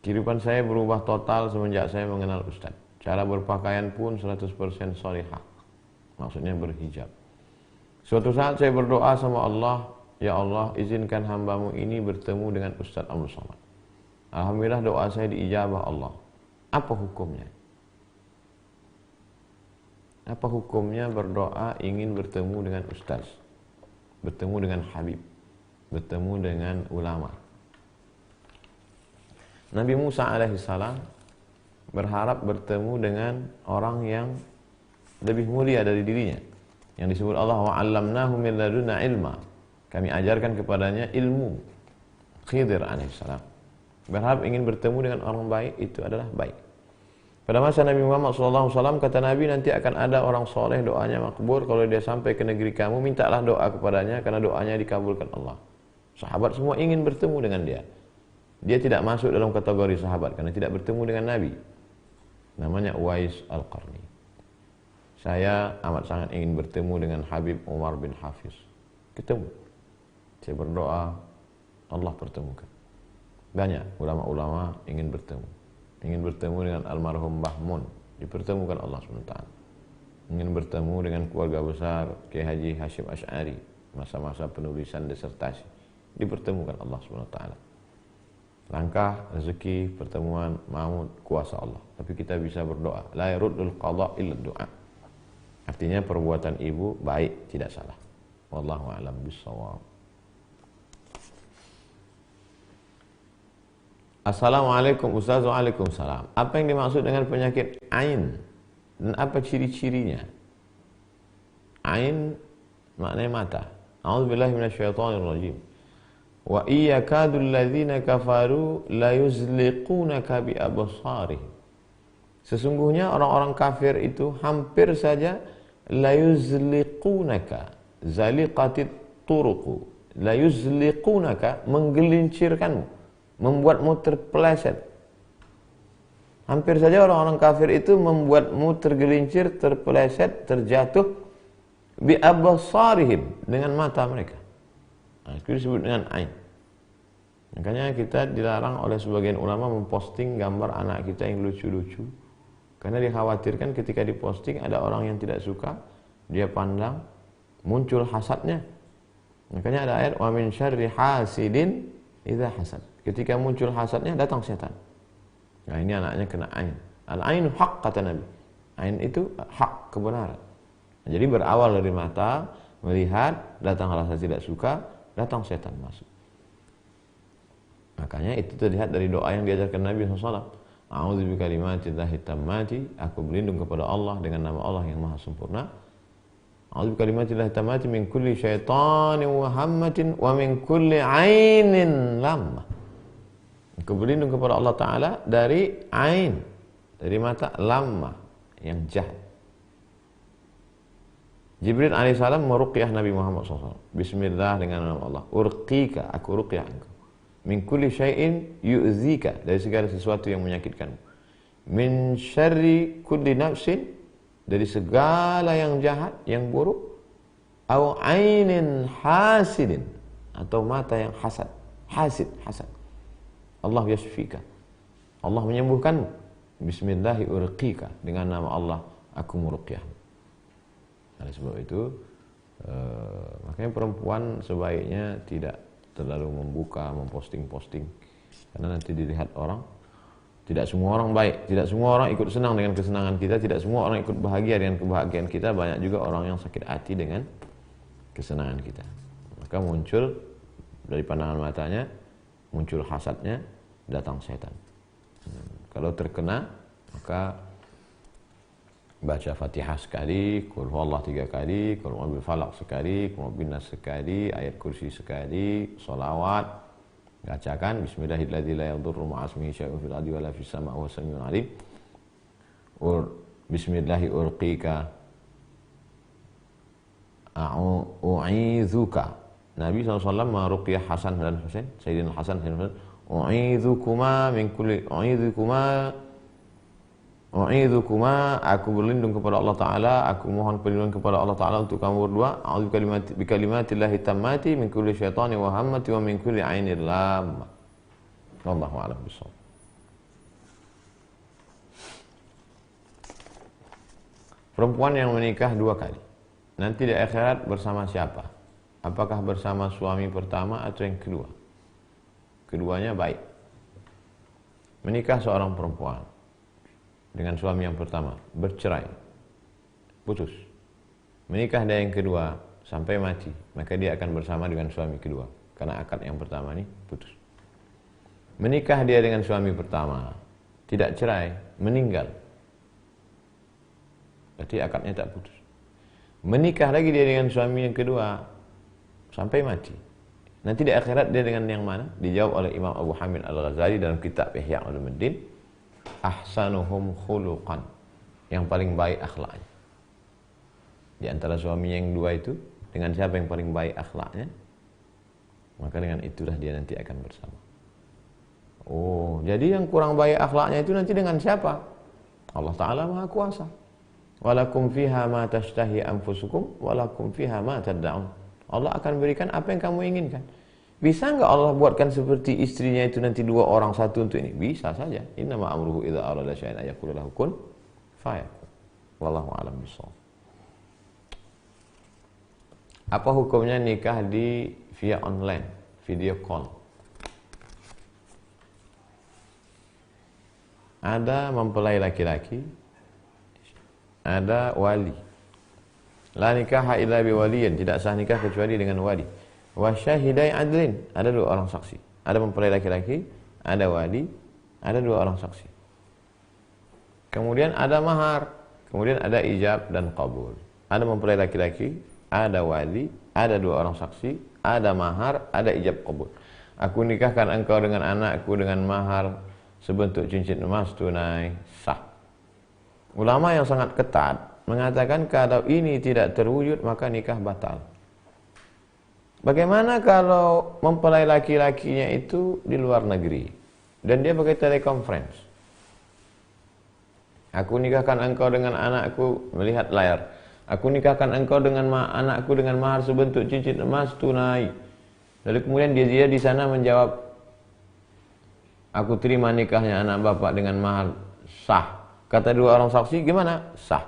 Kehidupan saya berubah total semenjak saya mengenal ustaz. Cara berpakaian pun 100% sholihah. Maksudnya berhijab. Suatu saat saya berdoa sama Allah, ya Allah izinkan hambamu ini bertemu dengan Ustaz Abdul Somad. Alhamdulillah doa saya diijabah Allah. Apa hukumnya? Apa hukumnya berdoa ingin bertemu dengan Ustaz, bertemu dengan Habib, bertemu dengan ulama? Nabi Musa alaihissalam berharap bertemu dengan orang yang lebih mulia dari dirinya, yang disebut Allah wa 'allamnahu min ladunna ilma. Kami ajarkan kepadanya ilmu. Khidir alaihissalam berharap ingin bertemu dengan orang baik, itu adalah baik. Pada masa Nabi Muhammad SAW, kata Nabi, nanti akan ada orang soleh doanya makbul. Kalau dia sampai ke negeri kamu, mintalah doa kepadanya karena doanya dikabulkan Allah. Sahabat semua ingin bertemu dengan dia. Dia tidak masuk dalam kategori sahabat karena tidak bertemu dengan Nabi. Namanya Uwais Al-Qarni. Saya amat sangat ingin bertemu dengan Habib Umar bin Hafiz. Ketemu. Saya berdoa, Allah pertemukan. Banyak ulama-ulama ingin bertemu. Ingin bertemu dengan almarhum Mbah Mun. Dipertemukan Allah SWT. Ingin bertemu dengan keluarga besar Kiai Haji Hashim Asy'ari. Masa-masa penulisan disertasi. Dipertemukan Allah SWT. Langkah, rezeki, pertemuan, maut, kuasa Allah. Tapi kita bisa berdoa. La yaruddul qadha illa du'a. Artinya perbuatan ibu baik, tidak salah. Wallahu a'lam bishawab. Assalamualaikum Ustaz. Waalaikumsalam. Apa yang dimaksud dengan penyakit ain dan apa ciri-cirinya? Ain maknanya mata. A'udzubillahi minasyaitonirrajim. Wa iyyakadul ladzina kafaru la yuzliqunaka bi absarihim. Sesungguhnya orang-orang kafir itu hampir saja la yuzliqunaka, zaliqatit turuqu, la yuzliqunaka, menggelincirkanmu, membuatmu terpeleset. Hampir saja orang-orang kafir itu membuatmu tergelincir, terpeleset, terjatuh bi absarihim, dengan mata mereka. Nah, itu disebut dengan ain. Makanya kita dilarang oleh sebagian ulama memposting gambar anak kita yang lucu-lucu. Karena dikhawatirkan ketika diposting ada orang yang tidak suka, dia pandang, muncul hasadnya. Makanya ada ayat wa min syarri hasidin idza hasad. Ketika muncul hasadnya datang setan. Nah, ini anaknya kena ain. Al-ainu haq kata Nabi. Ain itu hak, kebenaran. Nah, jadi berawal dari mata, melihat, datang rasa tidak suka, datang setan masuk. Makanya itu terlihat dari doa yang diajarkan Nabi SAW. A'udzu bikalimatillahi tammati, aku berlindung kepada Allah dengan nama Allah yang maha sempurna. A'udzu bikalimatillahi tammati min kulli syaitanin wa hammatin wa min kulli 'ainin lammah. Aku berlindung kepada Allah Ta'ala dari ain, dari mata, lammah, yang jahat. Jibril alaihissalam meruqyah Nabi Muhammad SAW. Bismillah, dengan nama Allah. Urqika, aku ruqyah engkau. min kulli syai'in yu'dzika, dari segala sesuatu yang menyakitkanmu, min syarri kulli nafsin, dari segala yang jahat, yang buruk, au ainin hasidin, atau mata yang hasad, hasad. Allah yashfika, Allah menyembuhkanmu. Bismillahi urqika, dengan nama Allah aku meruqyah. Oleh sebab itu makanya perempuan sebaiknya tidak terlalu memposting karena nanti dilihat orang. Tidak semua orang baik, tidak semua orang ikut senang dengan kesenangan kita, tidak semua orang ikut bahagia dengan kebahagiaan kita. Banyak juga orang yang sakit hati dengan kesenangan kita. Maka muncul dari pandangan matanya, muncul hasadnya, datang setan. Kalau terkena, maka baca Fatihah sekali, Qul huwallah 3 kali, Qul huwal falaq sekali, Qul huwal nas sekali, ayat kursi sekali, sholawat, bacakan Bismillahirrahmanirrahim la yadurru ma'asmihi syai'un fil ardi wala fis sama'i wa huwas samiul alim. Bismillahi urqika u'idzuka. Nabi SAW meruqyah Hasan dan Husain, Sayyidina Hasan dan Husain, u'iddzukuma min kulli u'iddzukuma, aku berlindung kepada Allah Ta'ala, aku mohon perlindungan kepada Allah Ta'ala untuk kamu berdua. A'udzu bi kalimatillahi tammati min kulli syaitani wa hammati wa min kulli ainil lamma. Wallahu a'lam bishawab. Perempuan yang menikah 2 kali, nanti di akhirat bersama siapa? Apakah bersama suami pertama atau yang kedua? Keduanya baik. Menikah seorang perempuan dengan suami yang pertama, bercerai, putus. Menikah dengan yang kedua sampai mati, maka dia akan bersama dengan suami kedua, karena akad yang pertama ini putus. Menikah dia dengan suami pertama, tidak cerai, meninggal, berarti akadnya tak putus. Menikah lagi dia dengan suami yang kedua sampai mati, nanti di akhirat dia dengan yang mana? Dijawab oleh Imam Abu Hamid Al-Ghazali dalam kitab Ihya Ulumuddin, ahsanuhum khuluqan, yang paling baik akhlaknya. Di antara suami yang 2 itu, dengan siapa yang paling baik akhlaknya, maka dengan itulah dia nanti akan bersama. Oh, jadi yang kurang baik akhlaknya itu nanti dengan siapa? Allah Ta'ala Maha Kuasa. Walakum fiha ma tashtahi anfusukum walakum fiha ma tad'un. Allah akan berikan apa yang kamu inginkan. Bisa enggak Allah buatkan seperti istrinya itu nanti 2 orang, 1 untuk ini? Bisa saja. Innama amruhu idza arada syai'an ayaqula lahu kun fayakun. Wallahu a'lam bishawab. Apa hukumnya nikah di via online, video call? Ada mempelai laki-laki, ada wali. La nikaha illa biwaliyin, tidak sah nikah kecuali dengan wali. Wa syahidai adlin, ada 2 orang saksi. Ada mempelai laki-laki, ada wali, ada 2 orang saksi. Kemudian ada mahar, kemudian ada ijab dan qabul. Ada mempelai laki-laki, ada wali, ada 2 orang saksi, ada mahar, ada ijab qabul. Aku nikahkan engkau dengan anakku dengan mahar sebentuk cincin emas tunai, sah. Ulama yang sangat ketat mengatakan kalau ini tidak terwujud maka nikah batal. Bagaimana kalau mempelai laki-lakinya itu di luar negeri dan dia pakai teleconference? Aku nikahkan engkau dengan anakku, melihat layar. Aku nikahkan engkau dengan anakku dengan mahar sebentuk cincin emas tunai. Lalu kemudian dia di sana menjawab, aku terima nikahnya anak bapak dengan mahar, sah. Kata 2 orang saksi, gimana? Sah.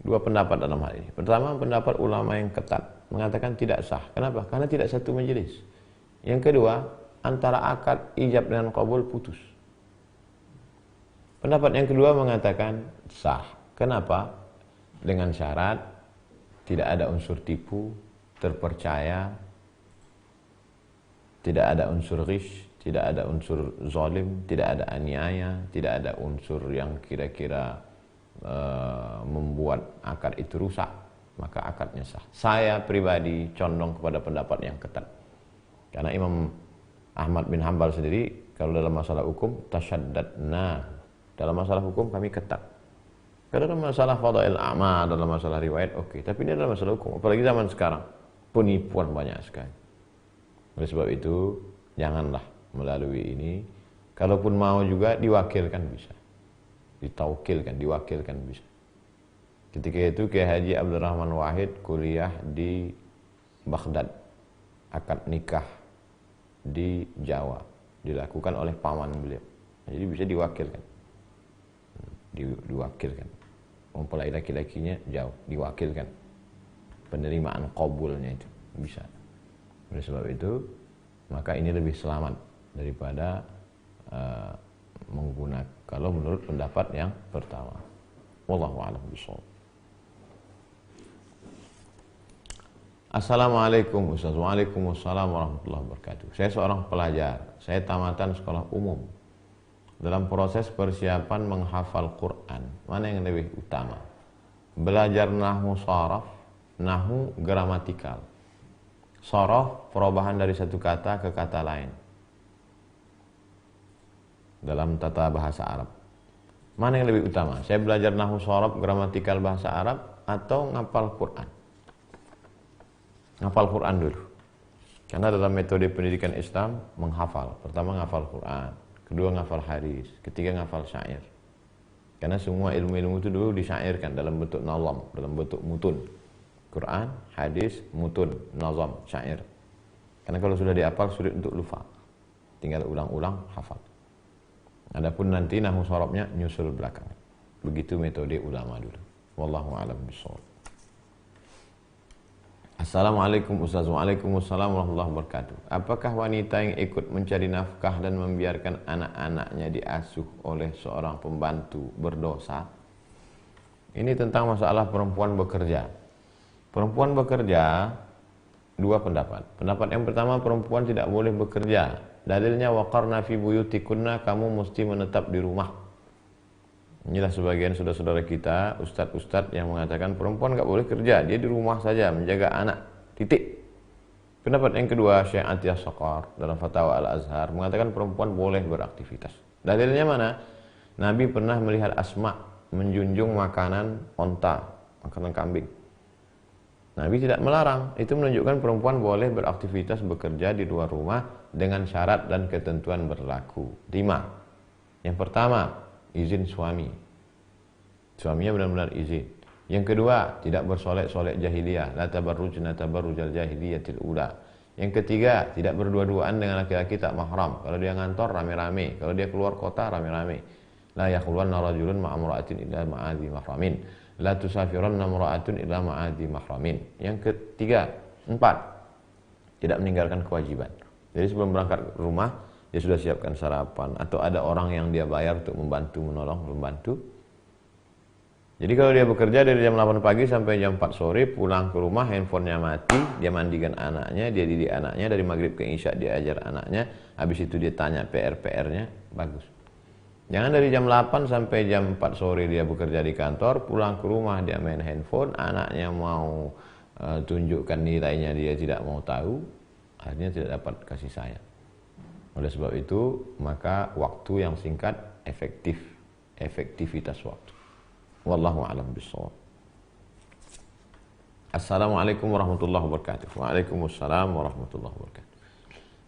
2 pendapat dalam hal ini. Pertama, pendapat ulama yang ketat mengatakan tidak sah. Kenapa? Karena tidak satu majelis. Yang kedua, antara akad ijab dan qabul putus. Pendapat yang kedua mengatakan sah. Kenapa? Dengan syarat tidak ada unsur tipu, terpercaya, tidak ada unsur ghish, tidak ada unsur zalim, tidak ada aniaya, tidak ada unsur yang kira-kira membuat akad itu rusak, maka akadnya sah. Saya pribadi condong kepada pendapat yang ketat, karena Imam Ahmad bin Hanbal sendiri kalau dalam masalah hukum tasyaddadna, dalam masalah hukum kami ketat. Kalau dalam masalah fadail a'mal, dalam masalah riwayat oke, tapi ini dalam masalah hukum, apalagi zaman sekarang penipuan banyak sekali. Oleh sebab itu, janganlah melalui ini. Kalaupun mau juga diwakilkan bisa. Ditaukilkan, diwakilkan bisa. Ketika itu Kiai Haji Abdurrahman Wahid kuliah di Baghdad. Akad nikah di Jawa dilakukan oleh paman beliau. Jadi bisa diwakilkan. Diwakilkan. Mempelai laki-lakinya jauh, diwakilkan. Penerimaan qabulnya itu bisa. Oleh sebab itu, maka ini lebih selamat daripada menggunakan kalau menurut pendapat yang pertama. Wallahu a'lam bishawab. Assalamualaikum Ustaz. Waalaikumsalam warahmatullahi wabarakatuh. Saya seorang pelajar. Saya tamatan sekolah umum. Dalam proses persiapan menghafal Quran, mana yang lebih utama? Belajar nahwu sharaf, nahwu gramatikal. Sharaf perubahan dari satu kata ke kata lain dalam tata bahasa Arab. Mana yang lebih utama? Saya belajar nahwu sharaf gramatikal bahasa Arab atau ngapal Quran? Ngapal Quran dulu. Karena dalam metode pendidikan Islam menghafal. Pertama ngafal Quran, kedua ngafal hadis, ketiga ngafal syair. Karena semua ilmu-ilmu itu dulu disyairkan dalam bentuk nazam, dalam bentuk mutun. Quran, hadis, mutun, nazam, syair. Karena kalau sudah dihafal sulit untuk lupa. Tinggal ulang-ulang hafal. Adapun nanti nahwu sharafnya nyusul belakang. Begitu metode ulama dulu. Wallahu a'lam bishawab. Assalamualaikum Ustaz. Waalaikumsalam warahmatullahi wabarakatuh. Apakah wanita yang ikut mencari nafkah dan membiarkan anak-anaknya diasuh oleh seorang pembantu berdosa? Ini tentang masalah perempuan bekerja. Perempuan bekerja, dua pendapat. Pendapat yang pertama, perempuan tidak boleh bekerja. Dalilnya waqarna fi buyutikunna, kamu mesti menetap di rumah. Inilah sebagian saudara-saudara kita, ustadz-ustadz yang mengatakan perempuan nggak boleh kerja, dia di rumah saja menjaga anak. Titik. Pendapat yang kedua, Syekh Atiyah Saqar dalam Fatwa Al-Azhar mengatakan perempuan boleh beraktivitas. Dalilnya mana? Nabi pernah melihat Asma menjunjung makanan onta, makanan kambing. Nabi tidak melarang. Itu menunjukkan perempuan boleh beraktivitas bekerja di luar rumah dengan syarat dan ketentuan berlaku. 5. Yang pertama, izin suami. Suaminya benar-benar izin. Yang kedua, tidak bersolek-solek jahiliyah. La tabarrujna tabarrujal jahiliyatil ula. Yang ketiga, tidak berdua-duaan dengan laki-laki tak mahram. Kalau dia ngantor rame-rame, kalau dia keluar kota rame-rame. La yakhulwanna rajulun ma'amra'atin illa ma'adhi mahramin. La tusafiranna mra'atun illa ma'adhi mahramin. Yang ketiga, 4, tidak meninggalkan kewajiban. Jadi sebelum berangkat ke rumah, dia sudah siapkan sarapan atau ada orang yang dia bayar untuk membantu, menolong, membantu. Jadi kalau dia bekerja dari jam 8 pagi sampai jam 4 sore, pulang ke rumah handphonenya mati, dia mandikan anaknya, dia didik anaknya, dari maghrib ke isya dia ajar anaknya, habis itu dia tanya PR-nya, bagus. Jangan dari jam 8 sampai jam 4 sore dia bekerja di kantor, pulang ke rumah dia main handphone, anaknya mau tunjukkan nilainya dia tidak mau tahu, akhirnya tidak dapat kasih sayang. Oleh sebab itu, maka waktu yang singkat efektivitas waktu. Wallahu a'lam bishawab. Assalamualaikum warahmatullahi wabarakatuh. Waalaikumsalam warahmatullahi wabarakatuh.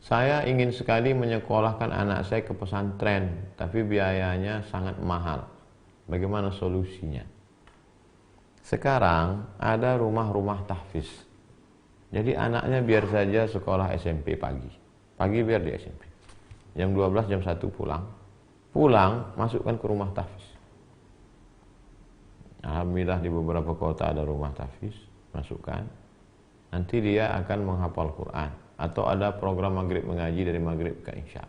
Saya ingin sekali menyekolahkan anak saya ke pesantren, tapi biayanya sangat mahal. Bagaimana solusinya? Sekarang ada rumah-rumah tahfiz. Jadi anaknya biar saja sekolah SMP pagi. Pagi biar di SMP. Jam 12, jam 1 pulang. Pulang, masukkan ke rumah tahfiz. Alhamdulillah di beberapa kota ada rumah tahfiz. Masukkan. Nanti dia akan menghafal Quran. Atau ada program maghrib mengaji dari maghrib ke isya.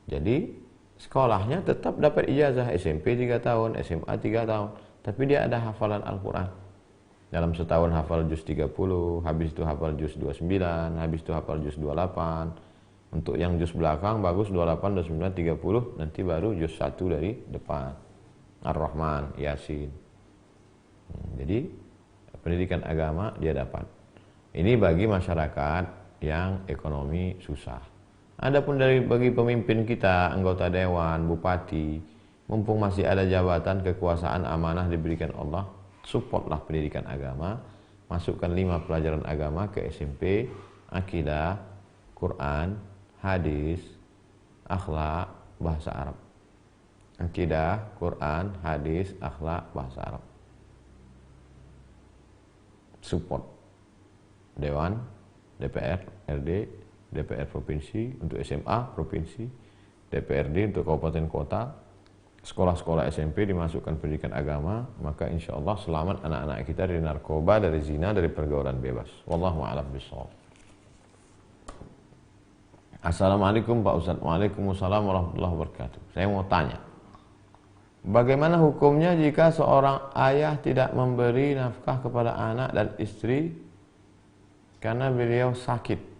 Jadi sekolahnya tetap dapat ijazah SMP 3 tahun, SMA 3 tahun. Tapi dia ada hafalan Al-Quran. Dalam setahun hafal juz 30, habis itu hafal juz 29, habis itu hafal juz 28. Untuk yang juz belakang bagus 28, 29, 30, nanti baru juz 1 dari depan. Ar-Rahman, Yasin. Jadi pendidikan agama dia dapat. Ini bagi masyarakat yang ekonomi susah. Adapun bagi pemimpin kita, anggota dewan, bupati, mumpung masih ada jabatan kekuasaan amanah diberikan Allah, supportlah pendidikan agama, masukkan 5 pelajaran agama ke SMP, akidah, Quran, hadis, akhlak, bahasa Arab. Akidah, Quran, hadis, akhlak, bahasa Arab. Support Dewan, DPR, RD, DPR provinsi untuk SMA provinsi, DPRD untuk kabupaten kota, sekolah-sekolah SMP dimasukkan pendidikan agama, maka insya Allah selamat anak-anak kita dari narkoba, dari zina, dari pergaulan bebas. Wallahu a'lam bishawab. Assalamualaikum Pak Ustadz. Waalaikumsalam warahmatullahi wabarakatuh. Saya mau tanya, bagaimana hukumnya jika seorang ayah tidak memberi nafkah kepada anak dan istri karena beliau sakit?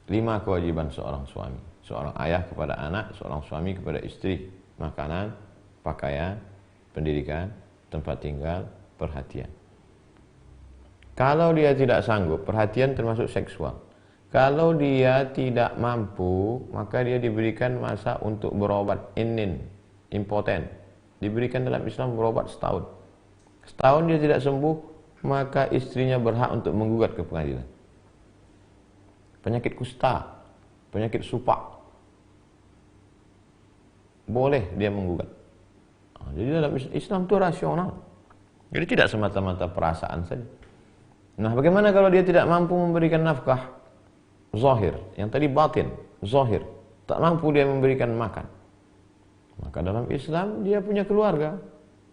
5 kewajiban seorang suami. Seorang ayah kepada anak, seorang suami kepada istri. Makanan, pakaian, pendidikan, tempat tinggal, perhatian. Kalau dia tidak sanggup, perhatian termasuk seksual. Kalau dia tidak mampu, maka dia diberikan masa untuk berobat, impoten. Diberikan dalam Islam berobat setahun. Setahun dia tidak sembuh, maka istrinya berhak untuk menggugat ke pengadilan. Penyakit kusta, penyakit supak, boleh dia menggugat. Jadi dalam Islam itu rasional. Jadi tidak semata-mata perasaan saja. Nah, bagaimana kalau dia tidak mampu memberikan nafkah zahir, yang tadi batin, zahir, tak mampu dia memberikan makan? Maka dalam Islam dia punya keluarga,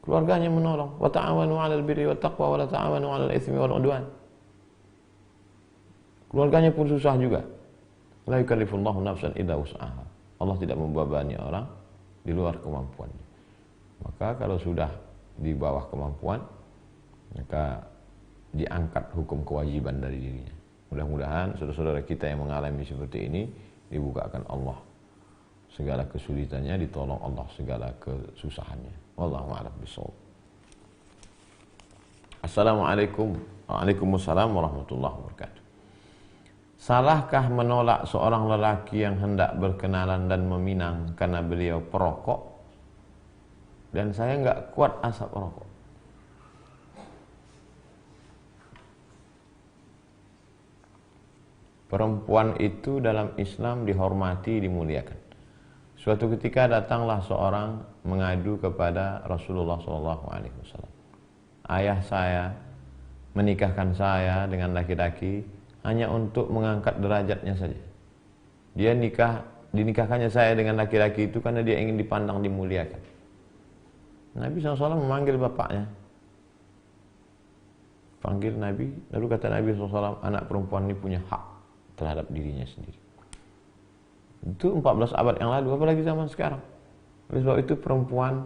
keluarganya menolong. Wa ta'awanu 'alal birri wat taqwa wa la ta'awanu 'alal itsmi wal 'udwan. Keluarganya pun susah juga. La yukallifullahu nafsan illa wus'aha. Allah tidak membebani orang di luar kemampuannya. Maka kalau sudah di bawah kemampuan, maka diangkat hukum kewajiban dari dirinya. Mudah-mudahan saudara-saudara kita yang mengalami seperti ini dibukakan Allah segala kesulitannya, ditolong Allah segala kesusahannya. Wallahu a'lam bishawab. Assalamualaikum. Waalaikumsalam warahmatullahi wabarakatuh. Salahkah menolak seorang lelaki yang hendak berkenalan dan meminang karena beliau perokok dan saya nggak kuat asap rokok? Perempuan itu dalam Islam dihormati, dimuliakan. Suatu ketika datanglah seorang mengadu kepada Rasulullah SAW. Ayah saya menikahkan saya dengan laki-laki hanya untuk mengangkat derajatnya saja. Dia dinikahkannya saya dengan laki-laki itu karena dia ingin dipandang, dimuliakan. Nabi SAW memanggil bapaknya. Panggil Nabi, lalu kata Nabi SAW, anak perempuan ini punya hak terhadap dirinya sendiri. Itu 14 abad yang lalu, apalagi zaman sekarang. Oleh sebab itu perempuan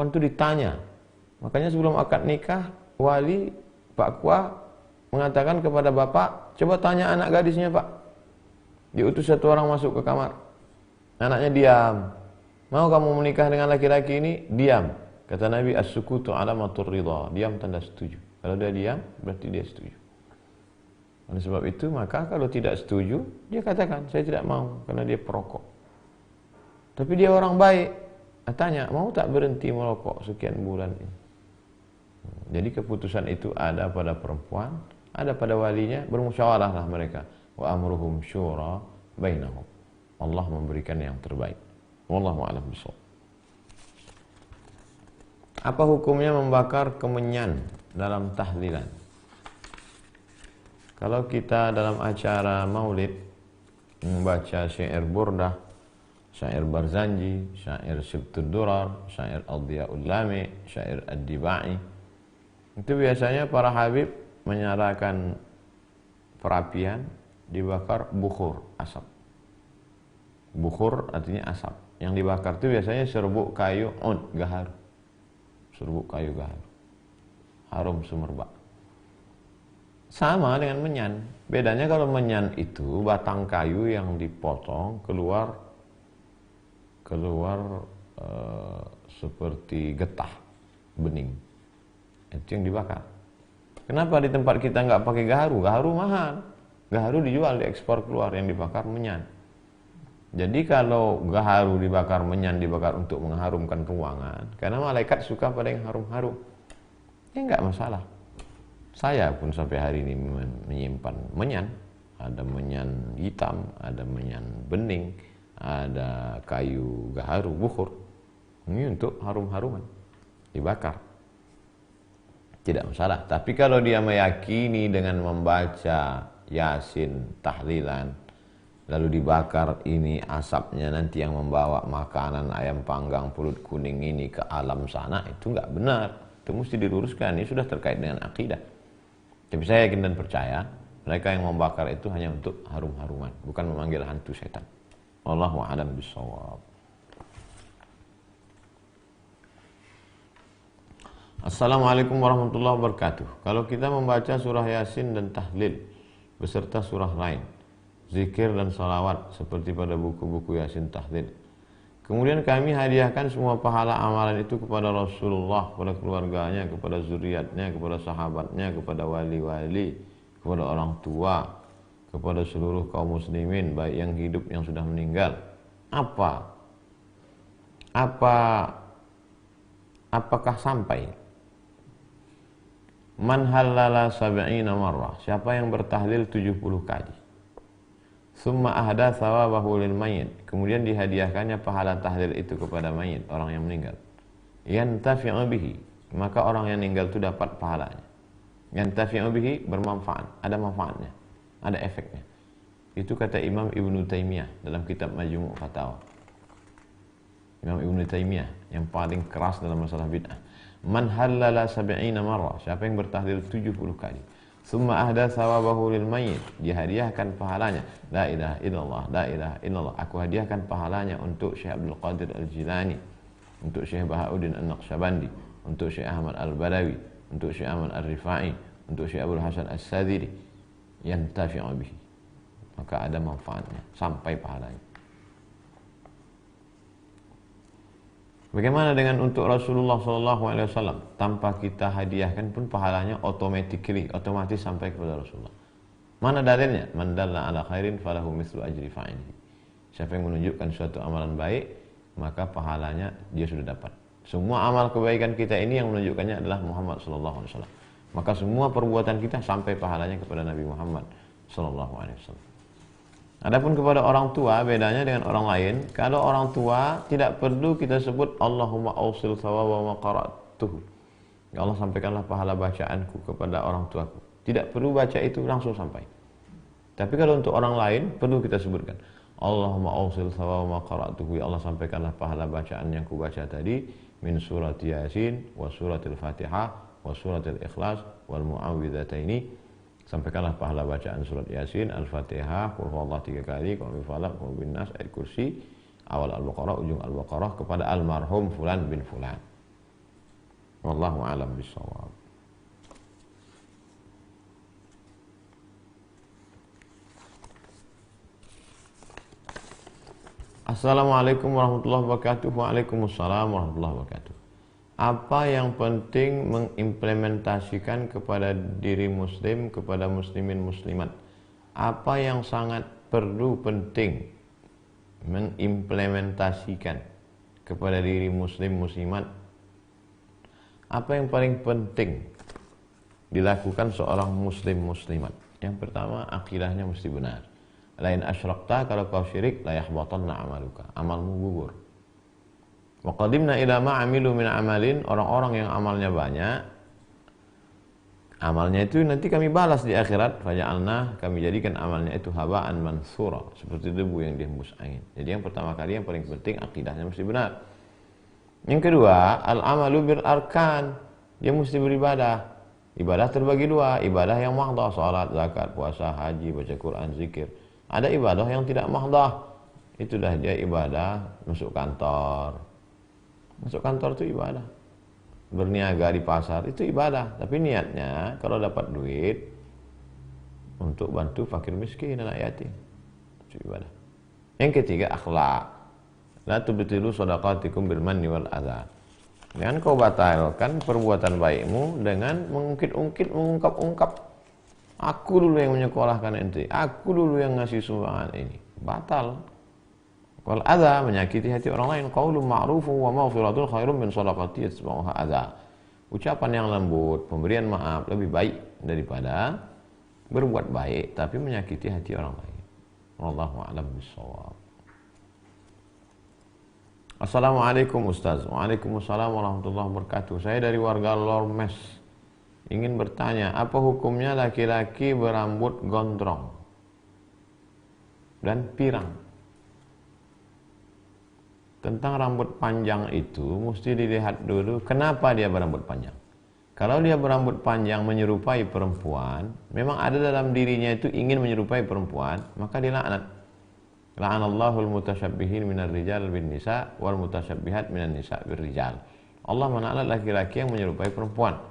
itu ditanya. Makanya sebelum akad nikah, wali Pak Kua mengatakan kepada bapak, coba tanya anak gadisnya Pak. Diutus satu orang masuk ke kamar. Anaknya diam. Mau kamu menikah dengan laki-laki ini? Diam. Kata Nabi, as-sukutu alamatur ridha. Diam tanda setuju. Kalau dia diam, berarti dia setuju. Oleh sebab itu, maka kalau tidak setuju, dia katakan, saya tidak mau, karena dia perokok. Tapi dia orang baik. Tanya, mau tak berhenti merokok sekian bulan ini? Jadi keputusan itu ada pada perempuan, ada pada walinya, bermusyawarahlah mereka. Wa amruhum syura bainahum. Allah memberikan yang terbaik. Wallahu a'lam bishawab. Apa hukumnya membakar kemenyan dalam tahlilan? Kalau kita dalam acara maulid membaca syair burdah, syair Barzanji, syair Sibtud Durar, syair Al-Diya'ul Lami, syair Ad-Dibai, itu biasanya para habib menyalakan perapian, dibakar bukhur, asap. Bukhur artinya asap. Yang dibakar itu biasanya serbuk kayu gaharu. Serbuk kayu gaharu. Harum sumerbak. Sama dengan menyan. Bedanya kalau menyan itu batang kayu yang dipotong keluar seperti getah bening. Itu yang dibakar. Kenapa di tempat kita nggak pakai gaharu? Gaharu mahal. Gaharu dijual, diekspor keluar, yang dibakar menyan. Jadi kalau gaharu dibakar, menyan dibakar untuk mengharumkan ruangan, karena malaikat suka pada yang harum-harum, ya nggak masalah. Saya pun sampai hari ini menyimpan menyan. Ada menyan hitam, ada menyan bening, ada kayu gaharu, bukhur. Ini untuk harum-haruman, dibakar. Tidak masalah. Tapi kalau dia meyakini dengan membaca Yasin, tahlilan, lalu dibakar, ini asapnya nanti yang membawa makanan ayam panggang perut kuning ini ke alam sana, itu nggak benar. Itu mesti diluruskan. Ini sudah terkait dengan akidah. Tapi saya yakin dan percaya mereka yang membakar itu hanya untuk harum-haruman, bukan memanggil hantu setan. Wallahu a'lam bishawab. Assalamualaikum warahmatullahi wabarakatuh. Kalau kita membaca surah Yasin dan tahlil beserta surah lain, zikir dan salawat seperti pada buku-buku Yasin tahlil, kemudian kami hadiahkan semua pahala amalan itu kepada Rasulullah, kepada keluarganya, kepada zuriatnya, kepada sahabatnya, kepada wali-wali, kepada orang tua, kepada seluruh kaum muslimin, baik yang hidup yang sudah meninggal. Apakah sampai? Man halala sab'ina marrah, siapa yang bertahlil 70 kali, summa ahda thawabahu lil mayyit, kemudian dihadiahkannya pahala tahlil itu kepada mayit, orang yang meninggal, yantafi'u bihi, maka orang yang meninggal itu dapat pahalanya. Yantafi'u bihi, bermanfaat, ada manfaatnya, ada efeknya. Itu kata Imam Ibnu Taimiyah dalam kitab Majmu' Fatawa. Imam Ibnu Taimiyah yang paling keras dalam masalah bid'ah. Man halala sab'ina marrah, siapa yang bertahlil 70 kali, summa ahda thawabahu lil mayyit, dia hadiahkan pahalanya, la ilaha illallah, la ilaha illallah, aku hadiahkan pahalanya untuk Syekh Abdul Qadir Al-Jilani, untuk Syekh Bahauddin An-Naqsyabandi, untuk Syekh Ahmad Al-Badawi, untuk Syekh Ahmad Al-Rifai, untuk Syekh Abdul Hasan As-Sadiri, yantafi'u bihi, maka ada manfaatnya sampai pahalanya. Bagaimana dengan untuk Rasulullah SAW? Tanpa kita hadiahkan pun pahalanya otomatis sampai kepada Rasulullah. Mana dalilnya? Man dalla ala khairin falahu mislu ajri fa'ilihi. Siapa yang menunjukkan suatu amalan baik, maka pahalanya dia sudah dapat. Semua amal kebaikan kita ini yang menunjukkannya adalah Muhammad SAW. Maka semua perbuatan kita sampai pahalanya kepada Nabi Muhammad SAW. Adapun kepada orang tua, bedanya dengan orang lain. Kalau orang tua tidak perlu kita sebut Allahumma ausil thawaba ma qara'tuhu, ya Allah, sampaikanlah pahala bacaanku kepada orang tuaku. Tidak perlu baca itu langsung sampai. Tapi kalau untuk orang lain perlu kita sebutkan Allahumma ausil thawaba ma qara'tuhu, ya Allah, sampaikanlah pahala bacaan yang ku baca tadi min surat Yasin wa suratil Fatihah wa suratil Ikhlas wal muawwidhataini. Sampaikanlah pahala bacaan surat Yasin, Al-Fatihah, Qul huwallahu 3 kali, Qul huwal falaq, Qul bin nas, ayat kursi, awal Al-Baqarah, ujung Al-Baqarah kepada almarhum fulan bin fulan. Wallahu a'lam bishawab. Assalamualaikum warahmatullahi wabarakatuh. Waalaikumsalam warahmatullahi wabarakatuh. Apa yang penting mengimplementasikan kepada diri muslim, kepada muslimin muslimat? Apa yang sangat perlu penting mengimplementasikan kepada diri muslim muslimat? Apa yang paling penting dilakukan seorang muslim muslimat? Yang pertama, akidahnya mesti benar. Lain asyrakta, kalau kau syirik, la yahbatanna amaluka, amalmu gugur. Wa qadimna ila ma amilu min amalin, orang-orang yang amalnya banyak, amalnya itu nanti kami balas di akhirat, faja'alna, kami jadikan amalnya itu haba'an mansura, seperti debu yang dihembus angin. Jadi yang pertama kali yang paling penting akidahnya mesti benar. Yang kedua, al-amalu bil arkan, dia mesti beribadah. Ibadah terbagi dua, ibadah yang mahdah, salat, zakat, puasa, haji, baca Quran, zikir. Ada ibadah yang tidak mahdah, itu dah dia ibadah masuk kantor. Masuk kantor itu ibadah. Berniaga di pasar itu ibadah. Tapi niatnya kalau dapat duit untuk bantu fakir miskin, anak yatim, itu ibadah. Yang ketiga, akhlak. La tubtilu shadaqatikum bil manni wal adza. Jangan kau batalkan perbuatan baikmu dengan mengungkit-ungkit, mengungkap-ungkap. Aku dulu yang menyekolahkan ente, aku dulu yang ngasih sumbangan ini. Batal. Wal adza, menyakiti hati orang lain. Qaulun ma'rufun wa maghfiratun khairum min shadaqati yatba'uha adza. Ucapan yang lembut, pemberian maaf lebih baik daripada berbuat baik tapi menyakiti hati orang lain. Wallahu a'lam bishawab. Assalamualaikum Ustaz. Waalaikumsalam warahmatullahi wabarakatuh. Saya dari warga Lormes. Ingin bertanya, apa hukumnya laki-laki berambut gondrong dan pirang? Tentang rambut panjang itu mesti dilihat dulu kenapa dia berambut panjang. Kalau dia berambut panjang menyerupai perempuan, memang ada dalam dirinya itu ingin menyerupai perempuan, maka dilaknat. La'anallahul mutasyabbihin minar rijal bin nisa wal mutasyabbihat minan nisa bir rijal. Allah melaknat laki-laki yang menyerupai perempuan.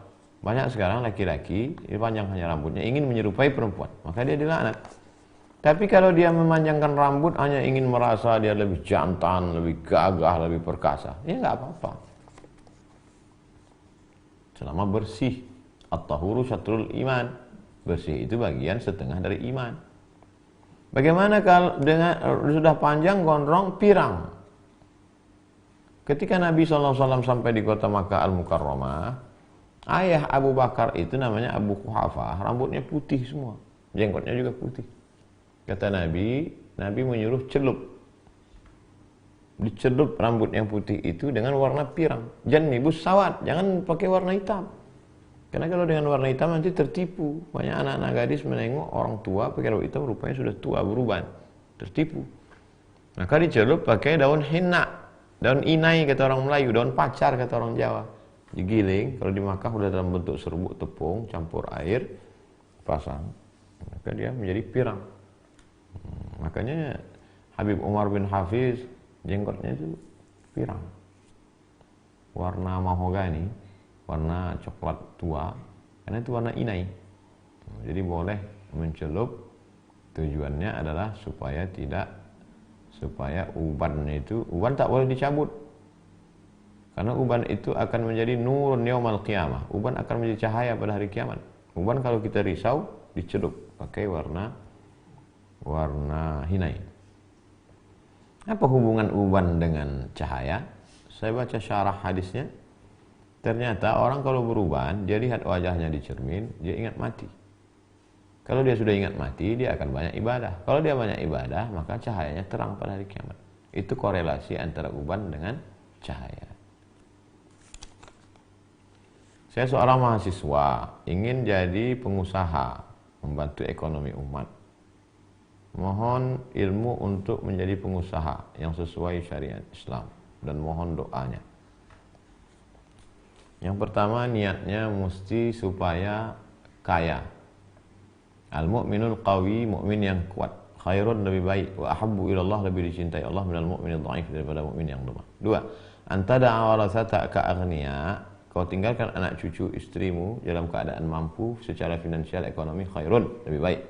Banyak sekarang laki-laki panjang hanya rambutnya ingin menyerupai perempuan, maka dia dilaknat. Tapi kalau dia memanjangkan rambut hanya ingin merasa dia lebih jantan, lebih gagah, lebih perkasa, ya nggak apa-apa. Selama bersih. At-tahuru syatrul iman. Bersih itu bagian setengah dari iman. Bagaimana kalau dengan sudah panjang, gondrong, pirang? Ketika Nabi SAW sampai di kota Makkah Al-Mukarramah, ayah Abu Bakar itu namanya Abu Quhafah, rambutnya putih semua, jenggotnya juga putih. Kata Nabi menyuruh celup. Dicelup rambut yang putih itu dengan warna pirang. Jannibus sawat, jangan pakai warna hitam. Karena kalau dengan warna hitam nanti tertipu. Banyak anak-anak gadis menengok orang tua pakai rambut hitam, rupanya sudah tua, beruban. Tertipu. Maka dicelup pakai daun henna, daun inai kata orang Melayu, daun pacar kata orang Jawa. Digiling, kalau di Makkah udah dalam bentuk serbuk tepung, campur air, pasang. Maka dia menjadi pirang. Makanya Habib Umar bin Hafiz jenggotnya itu pirang, warna mahogani, warna coklat tua, karena itu warna inai. Jadi boleh mencelup, tujuannya adalah supaya uban tak boleh dicabut, karena uban itu akan menjadi nurun yaumal qiyamah. Uban akan menjadi cahaya pada hari kiamat. Uban kalau kita risau dicelup pakai warna hinai. Apa hubungan uban dengan cahaya? Saya baca syarah hadisnya. Ternyata orang kalau beruban, dia lihat wajahnya di cermin, dia ingat mati. Kalau dia sudah ingat mati, dia akan banyak ibadah. Kalau dia banyak ibadah, maka cahayanya terang pada hari kiamat. Itu korelasi antara uban dengan cahaya. Saya seorang mahasiswa, ingin jadi pengusaha, membantu ekonomi umat. Mohon ilmu untuk menjadi pengusaha yang sesuai syariat Islam dan mohon doanya. Yang pertama, niatnya mesti supaya kaya. Al-mu'minul qawi, mukmin yang kuat, khairun lebih baik, wa ahabbu ilallah lebih dicintai Allah minal mu'minil dhaif daripada mukmin yang lemah. Dua, antada awarathata ka'aghniya, kau tinggalkan anak cucu istrimu dalam keadaan mampu secara finansial ekonomi, khairun lebih baik.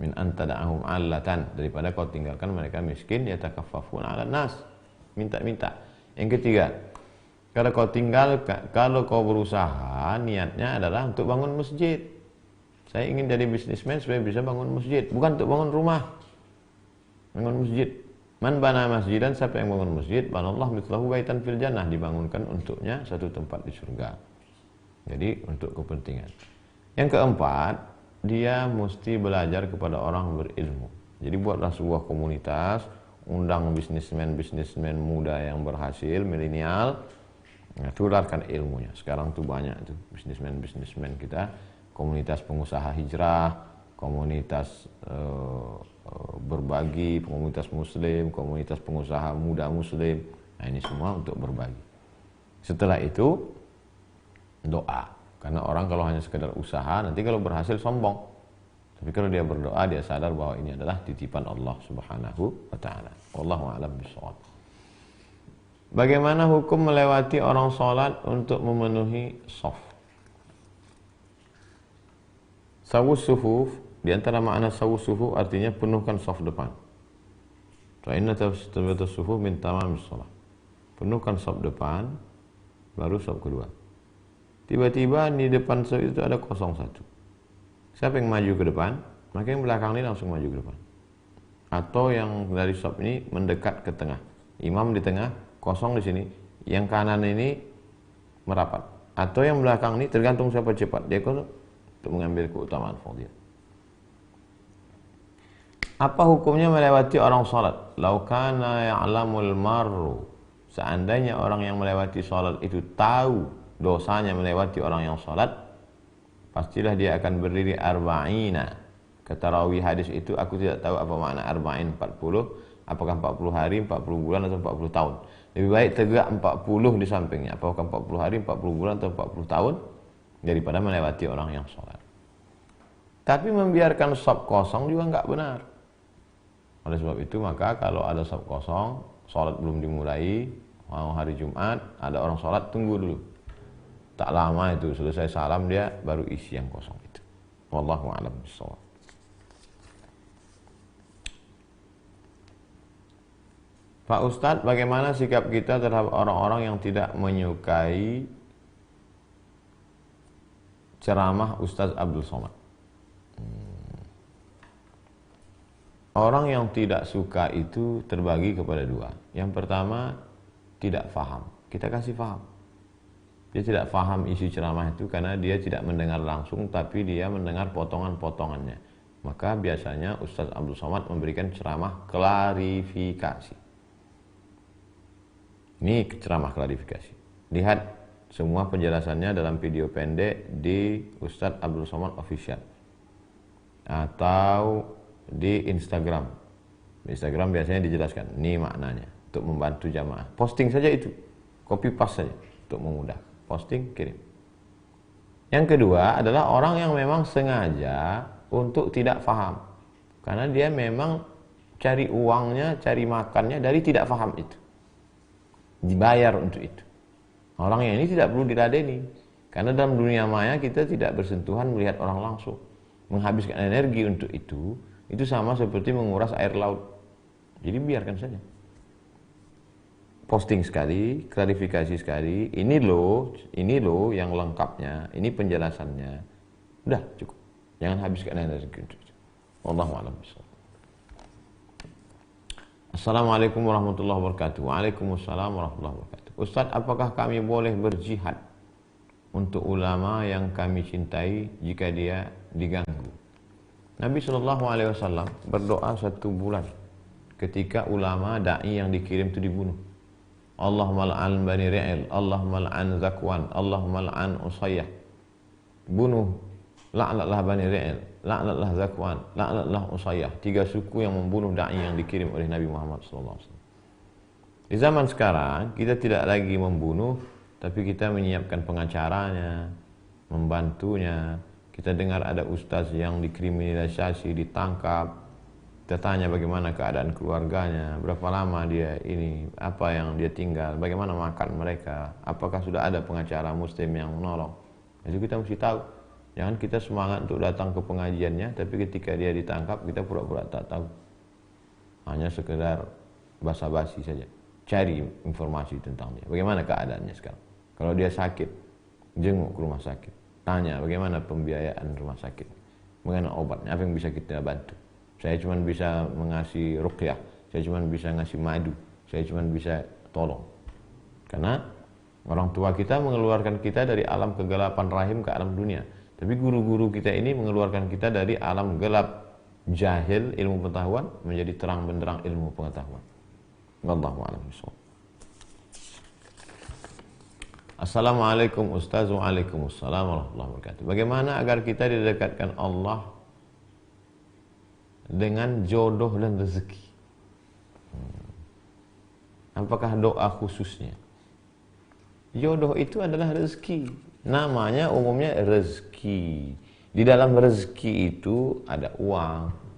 Min antada'ahum 'allatan, daripada kau tinggalkan mereka miskin, yatakaffafun 'alan nas, minta-minta. Yang ketiga, kalau kau berusaha niatnya adalah untuk bangun masjid. Saya ingin jadi bisnismen supaya bisa bangun masjid, bukan untuk bangun rumah. Bangun masjid. Man bana masjidan, siapa yang bangun masjid, banallahu mithlahu baitan fil jannah, dibangunkan untuknya satu tempat di surga. Jadi untuk kepentingan. Yang keempat, dia mesti belajar kepada orang berilmu. Jadi buatlah sebuah komunitas, undang bisnismen muda yang berhasil, milenial, tularkan ilmunya. Sekarang tuh banyak tuh bisnismen kita, komunitas pengusaha hijrah, komunitas berbagi, komunitas muslim, komunitas pengusaha muda muslim. Nah, ini semua untuk berbagi. Setelah itu doa. Karena orang kalau hanya sekedar usaha, nanti kalau berhasil sombong. Tapi kalau dia berdoa, dia sadar bahwa ini adalah titipan Allah Subhanahu wa ta'ala. Wallahu a'lam bishawab. Bagaimana hukum melewati orang sholat untuk memenuhi shaf? Sawus sufuf, di antara makna sawus sufuf artinya penuhkan shaf depan. Fa inna tasbihatu sufuf min tamamis shalah. Penuhkan shaf depan, baru shaf kedua. Tiba-tiba di depan shaf itu ada 01. Siapa yang maju ke depan, maka yang belakang ini langsung maju ke depan. Atau yang dari shaf ini mendekat ke tengah. Imam di tengah, kosong di sini. Yang kanan ini merapat. Atau yang belakang ini tergantung siapa cepat. Dia kosong, untuk mengambil keutamaan fadilah. Apa hukumnya melewati orang salat? Lau kana ya'lamul marru, seandainya orang yang melewati salat itu tahu dosanya melewati orang yang salat, pastilah dia akan berdiri arba'ina. Kata rawi hadis itu, aku tidak tahu apa makna arba'in, 40, apakah 40 hari, 40 bulan atau 40 tahun. Lebih baik tegak 40 di sampingnya, apakah 40 hari, 40 bulan atau 40 tahun, daripada melewati orang yang salat. Tapi membiarkan shaf kosong juga enggak benar. Oleh sebab itu maka kalau ada shaf kosong, salat belum dimulai, mau hari Jumat, ada orang salat, tunggu dulu. Tak lama itu selesai salam dia baru isi yang kosong itu. Wallahu a'lam bishawab. Pak Ustadz, bagaimana sikap kita terhadap orang-orang yang tidak menyukai ceramah Ustadz Abdul Somad? Orang yang tidak suka itu terbagi kepada dua. Yang pertama, tidak faham. Kita kasih faham. Dia tidak faham isi ceramah itu karena dia tidak mendengar langsung, tapi dia mendengar potongan-potongannya. Maka biasanya Ustadz Abdul Somad memberikan ceramah klarifikasi. Ini ceramah klarifikasi. Lihat semua penjelasannya dalam video pendek di Ustadz Abdul Somad Official atau di Instagram. Di Instagram biasanya dijelaskan, ini maknanya untuk membantu jamaah. Posting saja itu, copy paste saja untuk memudah. Posting, kirim. Yang kedua adalah orang yang memang sengaja untuk tidak faham, karena dia memang cari uangnya, cari makannya dari tidak faham itu. Dibayar untuk itu. Orang yang ini tidak perlu diladeni, karena dalam dunia maya kita tidak bersentuhan melihat orang langsung. Menghabiskan energi untuk itu sama seperti menguras air laut. Jadi biarkan saja. Posting sekali, klarifikasi sekali, ini loh yang lengkapnya, ini penjelasannya. Udah cukup. Jangan habiskan energi untuk itu. Wallahu a'lam bishawab. Assalamualaikum warahmatullahi wabarakatuh. Waalaikumsalam warahmatullahi wabarakatuh. Ustaz, apakah kami boleh berjihad untuk ulama yang kami cintai jika dia diganggu? Nabi SAW berdoa 1 bulan ketika ulama da'i yang dikirim itu dibunuh. Allahumma la'an Bani Ri'il, Allahumma la'an Zakwan, Allahumma la'an Usayyah. Bunuh, la'natlah Bani Ri'il, la'natlah Zakwan, la'natlah Usayyah. 3 suku yang membunuh da'i yang dikirim oleh Nabi Muhammad SAW. Di zaman sekarang kita tidak lagi membunuh, tapi kita menyiapkan pengacaranya, membantunya. Kita dengar ada ustaz yang dikriminalisasi, ditangkap. Kita tanya bagaimana keadaan keluarganya, berapa lama dia ini, apa yang dia tinggal, bagaimana makan mereka, apakah sudah ada pengacara muslim yang menolong. Itu kita mesti tahu. Jangan kita semangat untuk datang ke pengajiannya, tapi ketika dia ditangkap kita pura-pura tak tahu. Hanya sekedar basa-basi saja. Cari informasi tentang dia. Bagaimana keadaannya sekarang? Kalau dia sakit, jenguk ke rumah sakit. Tanya bagaimana pembiayaan rumah sakit. Bagaimana obatnya, apa yang bisa kita bantu. Saya cuma bisa mengasih ruqyah, saya cuma bisa ngasih madu, saya cuma bisa tolong. Karena orang tua kita mengeluarkan kita dari alam kegelapan rahim ke alam dunia. Tapi guru-guru kita ini mengeluarkan kita dari alam gelap jahil ilmu pengetahuan menjadi terang benderang ilmu pengetahuan. Wallahu a'lam bishawab. Assalamualaikum Ustaz. Waalaikumsalam warahmatullahi wabarakatuh. Bagaimana agar kita didekatkan Allah dengan jodoh dan rezeki? Apakah doa khususnya? Jodoh itu adalah rezeki. Namanya umumnya rezeki. Di dalam rezeki itu ada uang.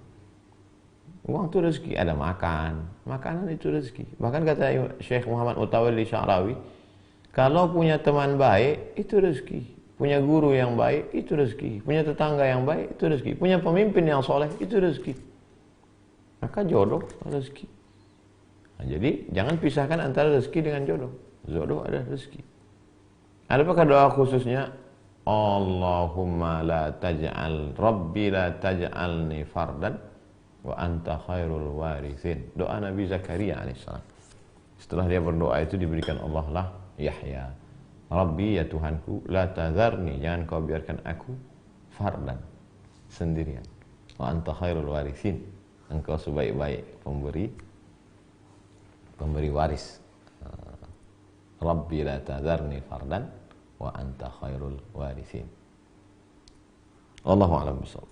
Uang itu rezeki, ada makan. Makanan itu rezeki. Bahkan kata Syekh Muhammad Mutawalli Sya'rawi, kalau punya teman baik, itu rezeki. Punya guru yang baik, itu rezeki. Punya tetangga yang baik, itu rezeki. Punya pemimpin yang soleh, itu rezeki. Maka jodoh, rezeki. Nah, jadi, jangan pisahkan antara rezeki dengan jodoh. Jodoh adalah rezeki. Adapun doa khususnya, Allahumma la taj'al, Rabbi la taj'alni fardan, wa anta khairul warithin. Doa Nabi Zakaria alaihissalam. Setelah dia berdoa itu diberikan Allah lah Yahya. Rabbi, ya Tuhanku, la tazarni, jangan kau biarkan aku fardan, sendirian. Wa anta khairul warithin, engkau sebaik-baik pemberi waris. Rabbi la tadharni fardan wa anta khairul warithin. Allahu a'lam bishawab.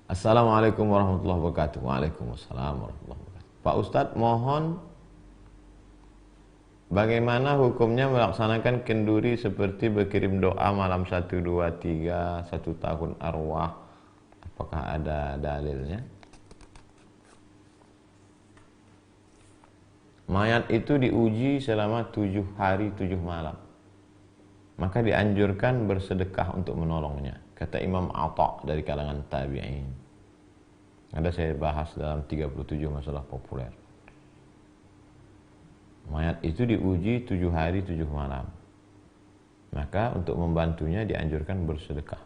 Assalamualaikum warahmatullahi wabarakatuh. Waalaikumsalam warahmatullahi wabarakatuh. Pak Ustadz, mohon bagaimana hukumnya melaksanakan kenduri seperti berkirim doa malam 1, 2, 3, 1 tahun arwah? Apakah ada dalilnya? Mayat itu diuji selama 7 hari 7 malam. Maka dianjurkan bersedekah untuk menolongnya. Kata Imam Atha dari kalangan tabi'in. Ada saya bahas dalam 37 masalah populer. Mayat itu diuji 7 hari 7 malam. Maka untuk membantunya dianjurkan bersedekah.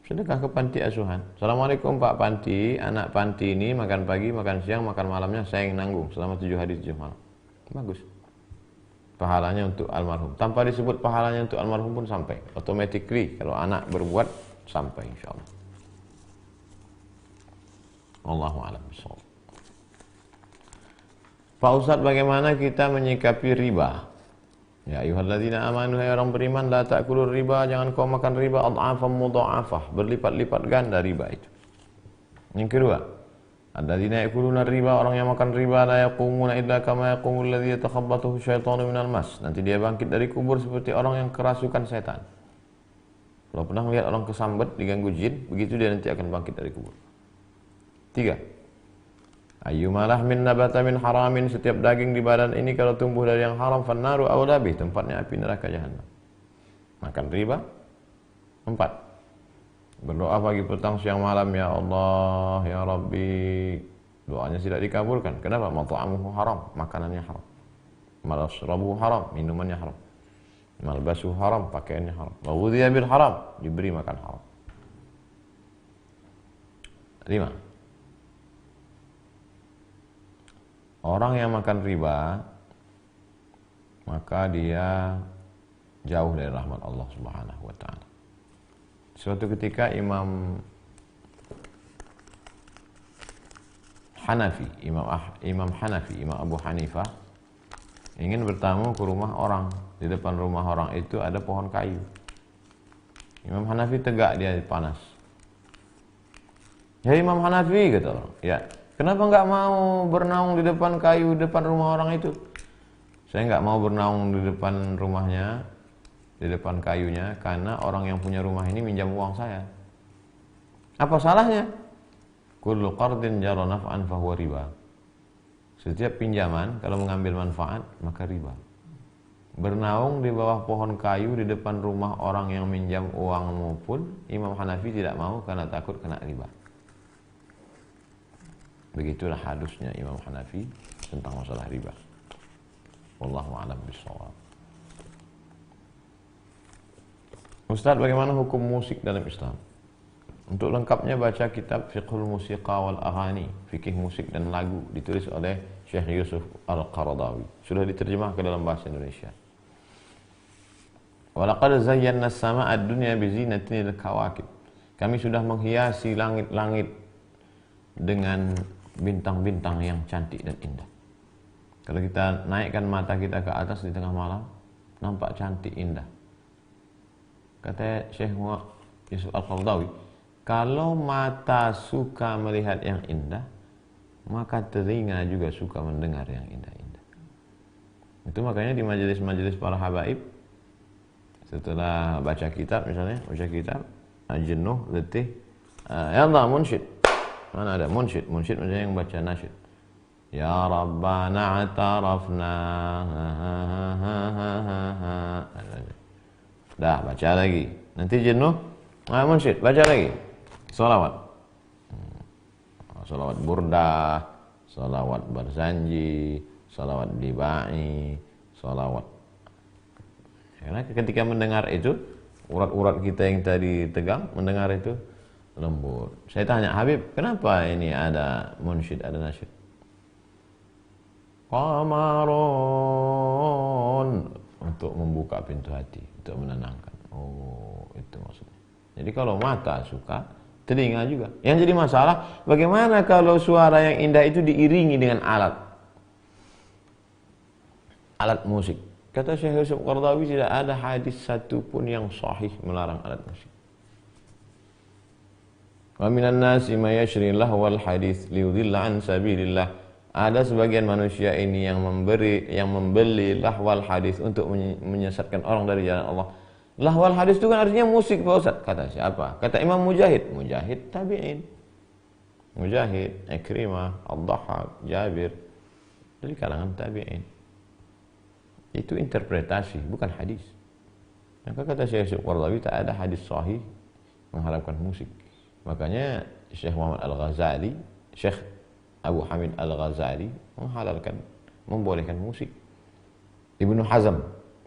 Sedekah ke panti asuhan. Assalamualaikum Pak Panti, anak panti ini makan pagi, makan siang, makan malamnya saya yang nanggung selama 7 hari 7 malam. Bagus. Pahalanya untuk almarhum. Tanpa disebut pahalanya untuk almarhum pun sampai. Automatically kalau anak berbuat sampai insyaallah. Allahu a'lam bishawab. Pak Ustadz, bagaimana kita menyikapi riba? Ya ayyuhalladzina amanu, hai orang beriman, la ta'kulur riba, jangan kau makan riba adhafan mudha'afah, berlipat-lipat ganda riba itu. Yang kedua, alladzina ya'kuluna riba, orang yang makan riba, la yaqumuna illa kama yaqumul ladzi yatakhabbathu syaitanu minal mas. Nanti dia bangkit dari kubur seperti orang yang kerasukan setan. Kalau pernah melihat orang kesambet diganggu jin, begitu dia nanti akan bangkit dari kubur. 3. Ayyumalah min nabata min haramin, setiap daging di badan ini kalau tumbuh dari yang haram, fannaru aula bih, tempatnya api neraka jahanam. Makan riba. 4. Berdoa pagi petang siang malam, ya Allah ya Rabbi, doanya tidak dikabulkan. Kenapa? Mat'amuhu haram, makanannya haram. Malashrabuhu haram, minumannya haram. Malbasuhu haram, pakaiannya haram. Wa ghudhiya bil haram, diberi makan haram. 5. Orang yang makan riba, maka dia jauh dari rahmat Allah Subhanahu wa ta'ala. Suatu ketika Imam Abu Hanifah ingin bertamu ke rumah orang. Di depan rumah orang itu ada pohon kayu. Imam Hanafi tegak, dia panas. Ya Imam Hanafi, kata orang. Ya. Kenapa nggak mau bernaung di depan kayu, depan rumah orang itu? Saya nggak mau bernaung di depan rumahnya, di depan kayunya, karena orang yang punya rumah ini minjam uang saya. Apa salahnya? Kullu qardin jara naf'an fahuwa riba. Setiap pinjaman kalau mengambil manfaat maka riba. Bernaung di bawah pohon kayu di depan rumah orang yang minjam uangmu pun Imam Hanafi tidak mau karena takut kena riba. Begitulah hadusnya Imam Hanafi tentang masalah riba. Wallahu a'lam bishawab. Ustaz, bagaimana hukum musik dalam Islam? Untuk lengkapnya baca kitab Fiqhul Musiqa wal Aghani, fikih musik dan lagu, ditulis oleh Syekh Yusuf Al-Qaradawi. Sudah diterjemah ke dalam bahasa Indonesia. Walaqad zayyana as-samaa'a ad-dunya bi zinatil kawakib. Kami sudah menghiasi langit-langit dengan bintang-bintang yang cantik dan indah. Kalau kita naikkan mata kita ke atas di tengah malam, nampak cantik indah. Kata Syekh Yusuf Al-Qaradawi, kalau mata suka melihat yang indah, maka telinga juga suka mendengar yang indah-indah. Itu makanya di majelis-majelis para habaib, setelah baca kitab misalnya, jenuh, letih, ya Allah munsyid. Mana ada munsyid? Munsyid maksudnya yang baca nasyid. Ya Rabbana atarafna. Dah, baca lagi. Nanti jenuh, munsyid, baca lagi. Salawat. Salawat burdah, salawat barzanji, salawat dibai, salawat. Karena ketika mendengar itu, urat-urat kita yang tadi tegang, mendengar itu lembut. Saya tanya, Habib, kenapa ini ada munsyid, ada nasyid? Qamarun, untuk membuka pintu hati, untuk menenangkan. Oh, itu maksudnya. Jadi kalau mata suka, telinga juga. Yang jadi masalah, bagaimana kalau suara yang indah itu diiringi dengan alat musik? Kata Syekh Yusuf Qaradawi, tidak ada hadis satupun yang sahih melarang alat musik. Wa minan nasi may yashri lahwal hadis liyudilla an sabilillah. Ada sebagian manusia ini yang membeli lahwal hadis untuk menyesatkan orang dari jalan Allah. Lahwal hadis itu kan artinya musik, Pak Ustaz. Kata siapa? Kata Imam Mujahid. Mujahid tabi'in. Mujahid, Ikrimah, Ad-Dhahhak, Jabir, dari kalangan tabi'in. Itu interpretasi, bukan hadis. Maka kata Syekh Qaradawi, tak ada hadis sahih mengharamkan musik. Makanya Syekh Muhammad Al-Ghazali, Syekh Abu Hamid Al-Ghazali membolehkan musik. Ibnu Hazm,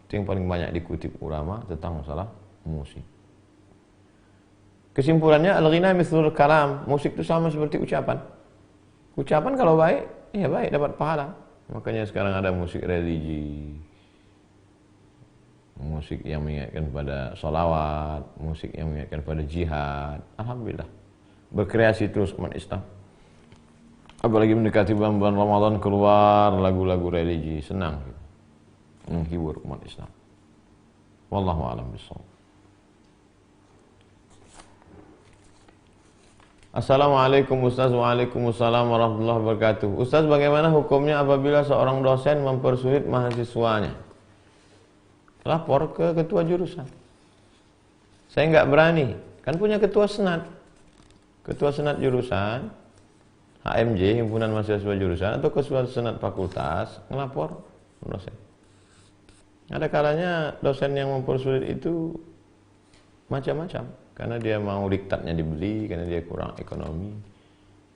itu yang paling banyak dikutip ulama tentang masalah musik. Kesimpulannya, al-ghina mithlul kalam, musik itu sama seperti ucapan. Ucapan kalau baik, ya baik, dapat pahala. Makanya sekarang ada musik religi, musik yang mengingatkan pada sholawat, musik yang mengingatkan pada jihad. Alhamdulillah, berkreasi terus umat Islam. Apalagi mendekati bulan Ramadan, keluar lagu-lagu religi, senang gitu, menghibur umat Islam. Wallahu a'lam bishawab. Assalamualaikum Ustaz. Waalaikumsalam warahmatullahi wabarakatuh. Ustaz, bagaimana hukumnya apabila seorang dosen mempersulit mahasiswanya? Lapor ke ketua jurusan. Saya nggak berani, kan punya ketua senat. Ketua senat jurusan, HMJ, himpunan mahasiswa jurusan, atau ketua senat fakultas, ngelapor dosen. Ada kalanya dosen yang mempersulit itu macam-macam, karena dia mau diktatnya dibeli, karena dia kurang ekonomi,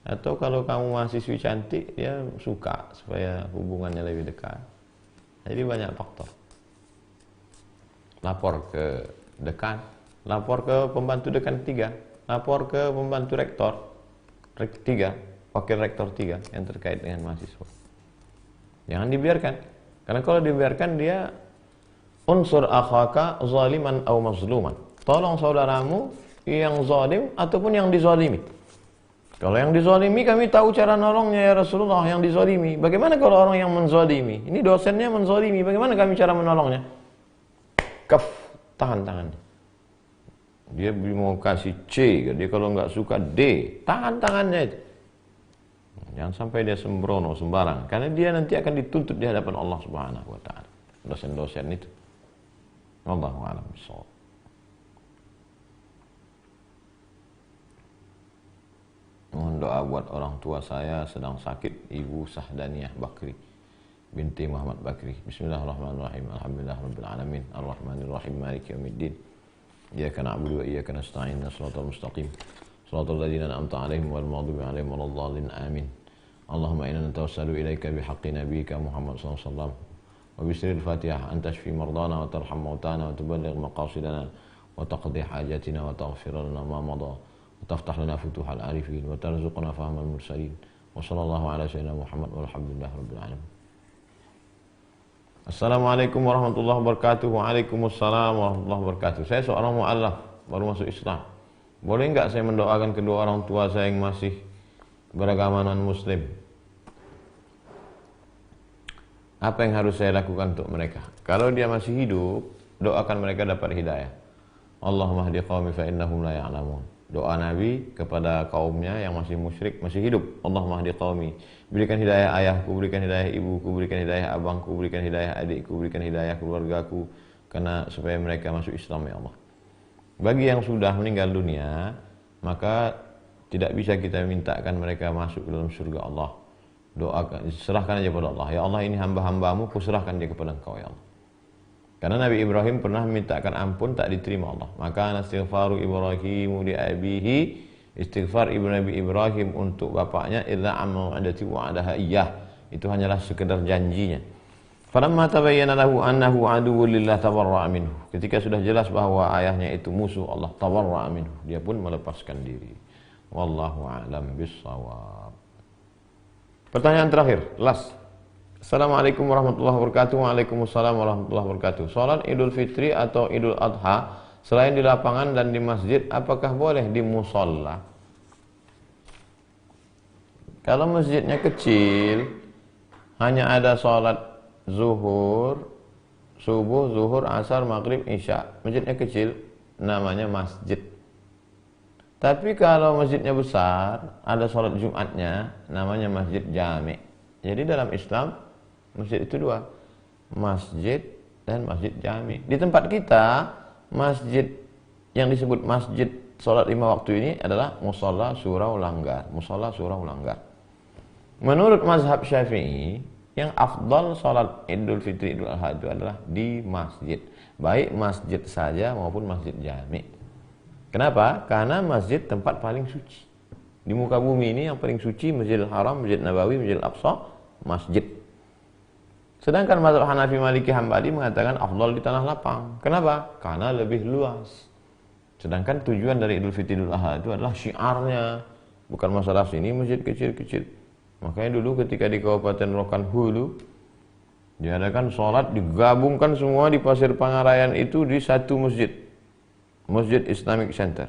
atau kalau kamu mahasiswi cantik, dia suka supaya hubungannya lebih dekat. Jadi banyak faktor. Lapor ke dekan, lapor ke pembantu dekan 3, lapor ke pembantu rektor 3, wakil rektor 3 yang terkait dengan mahasiswa. Jangan dibiarkan, karena kalau dibiarkan dia unsur akhaka zaliman au mazluman. Tolong saudaramu yang zalim ataupun yang dizalimi. Kalau yang dizalimi, kami tahu cara nolongnya ya Rasulullah. Yang dizalimi, bagaimana kalau orang yang menzalimi? Ini dosennya menzalimi, bagaimana kami cara menolongnya? Kaf, tahan tangannya. Dia mau kasih C, dia kalau nggak suka D, tahan tangannya itu. Jangan sampai dia sembrono sembarang, karena dia nanti akan dituntut di hadapan Allah Subhanahu wa taala. Dosen-dosen itu. Wallahu a'lam bishawab. Mohon doa buat orang tua saya sedang sakit, Ibu Sahdaniyah Bakri binti Muhammad Bakri. Bismillahirrahmanirrahim. Alhamdulillahirabbil alamin. Arrahmanirrahim. Maliki yaumiddin. Iyyaka na'budu wa iyyaka nasta'in. Shiratal mustaqim. Shiratal ladzina an'amta 'alaihim ghairil maghdubi 'alaihim waladdallin. Amin. Allahumma inna natawassalu ilaika bihaqqi nabiyyika Muhammad sallallahu alaihi wasallam wa bisirril Fatihah an tashfi mardana wa tarham mautana wa tuballigh maqasidana wa taqdi hajatina wa taghfir lana ma madha. وتفتح لنا فتوح العارفين وترزقنا فهم المرسلين وصلى الله على سيدنا محمد والحمد لله رب العالمين. Assalamualaikum warahmatullahi wabarakatuh. Waalaikumsalam warahmatullahi wabarakatuh. Saya seorang mu'allaf baru masuk Islam. Boleh nggak saya mendoakan kedua orang tua saya yang masih beragama non muslim? Apa yang harus saya lakukan untuk mereka? Kalau dia masih hidup, doakan mereka dapat hidayah. Allahumma hdi qaumi fa innahum la ya'lamun. Doa Nabi kepada kaumnya yang masih musyrik, masih hidup. Allahumma hdi qaumi. Berikan hidayah ayahku, berikan hidayah ibuku, berikan hidayah abangku, berikan hidayah adikku, berikan hidayah keluargaku, karena supaya mereka masuk Islam ya Allah. Bagi yang sudah meninggal dunia, maka tidak bisa kita mintakan mereka masuk ke dalam surga Allah. Doakan, serahkan aja kepada Allah. Ya Allah, ini hamba-hambamu, kuserahkan dia kepada Engkau ya Allah. Karena Nabi Ibrahim pernah memintakan ampun, tak diterima Allah. Maka istighfaru Ibrahimu li abihi, istighfar Nabi Ibrahim untuk bapaknya, illa amma adati wa'adaha iyyah, itu hanyalah sekedar janjinya. Falamma tabayyana lahu annahu aduwwun lillah tabarra'a minhu. Ketika sudah jelas bahwa ayahnya itu musuh Allah, tabarra'a minhu, dia pun melepaskan diri. Wallahu a'lam bissawab. Pertanyaan terakhir, last. Assalamualaikum warahmatullahi wabarakatuh. Waalaikumsalam warahmatullahi wabarakatuh. Salat Idul Fitri atau Idul Adha Selain di lapangan dan di masjid, apakah boleh di musola? Kalau masjidnya kecil, hanya ada sholat zuhur, subuh, zuhur, asar, maghrib, isya. Masjidnya kecil, namanya masjid. Tapi kalau masjidnya besar, ada sholat Jumatnya, namanya masjid jami'. Jadi dalam Islam, masjid itu dua, masjid dan masjid jami'. Di tempat kita, masjid yang disebut masjid sholat 5 waktu ini adalah musola surau langgar. Musola surau langgar. Menurut mazhab Syafi'i, yang afdal sholat Idul Fitri Idul Adha itu adalah di masjid, baik masjid saja maupun masjid jami'. Kenapa? Karena masjid tempat paling suci di muka bumi ini. Yang paling suci Masjidil Haram, Masjid Nabawi, Masjidil Aqsa, masjid. Sedangkan mazhab Hanafi, Maliki, Hambali mengatakan afdal di tanah lapang. Kenapa? Karena lebih luas. Sedangkan tujuan dari Idul Fitri Idul Adha itu adalah syiarnya, bukan masalah sini masjid kecil-kecil. Makanya dulu ketika di Kabupaten Rokan Hulu diadakan sholat, digabungkan semua di Pasir Pangarayan itu di satu masjid, Masjid Islamic Center.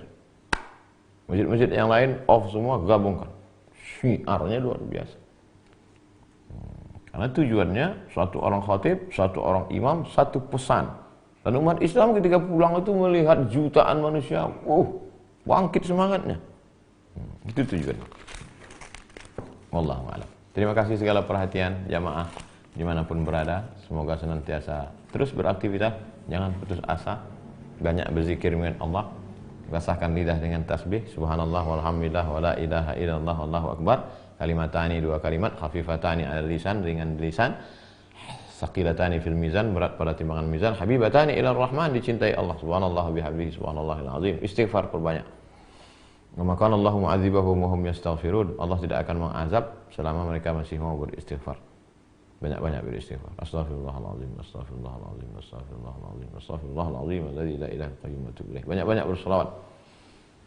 Masjid-masjid yang lain off semua, gabungkan. Syiarnya luar biasa. Karena tujuannya satu orang khatib, satu orang imam, satu pesan. Dan umat Islam ketika pulang itu melihat jutaan manusia, bangkit semangatnya. Itu tujuannya. Wallahu a'lam. Terima kasih segala perhatian jamaah dimanapun berada. Semoga senantiasa terus beraktivitas, jangan putus asa, banyak berzikir dengan Allah, basahkan lidah dengan tasbih subhanallah walhamdulillah wala ilaha illallah wallahu akbar. Kalimatani, 2 kalimat, khafifatani ala lisan, ringan di lisan, saqilatani fil mizan, berat pada timbangan mizan, habibatani ila rahman, dicintai Allah, subhanallah bihamdihi subhanallahil azim. Istighfar perbanyak. Maka Allah mu'adzibahum wa hum yastaghfirun. Allah tidak akan mengazab selama mereka masih mau beristighfar. Banyak-banyak beristighfar. Astaghfirullahaladzim, astaghfirullahaladzim, astaghfirullahaladzim, astaghfirullahaladzim, alladzi la ilaha illa huwa atubu ilaih. Banyak-banyak berselawat.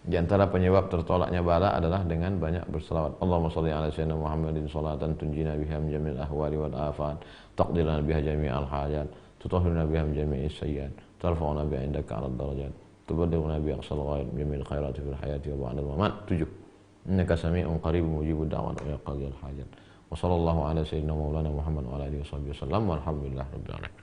Di antara penyebab tertolaknya bala adalah dengan banyak berselawat. Allahumma shalli ala sayyidina Muhammadin salatan tunjina biha min jamil ahwali wal afat, taqdirana biha jami'al hajat, tutahhiruna biha min jami'is sayyi'at, tarfa'una biha indaka 'ala darajat, tuballighuna bi aqsal ghaib jamil khairati fil hayati wa ba'dal mamat. 7. Innaka sami'un qaribun mujibud da'wat wa yaqdil hajat. Wa sallallahu ala sayyidina maulana Muhammad wa ala alihi wasallam walhamdulillah rabbil alamin.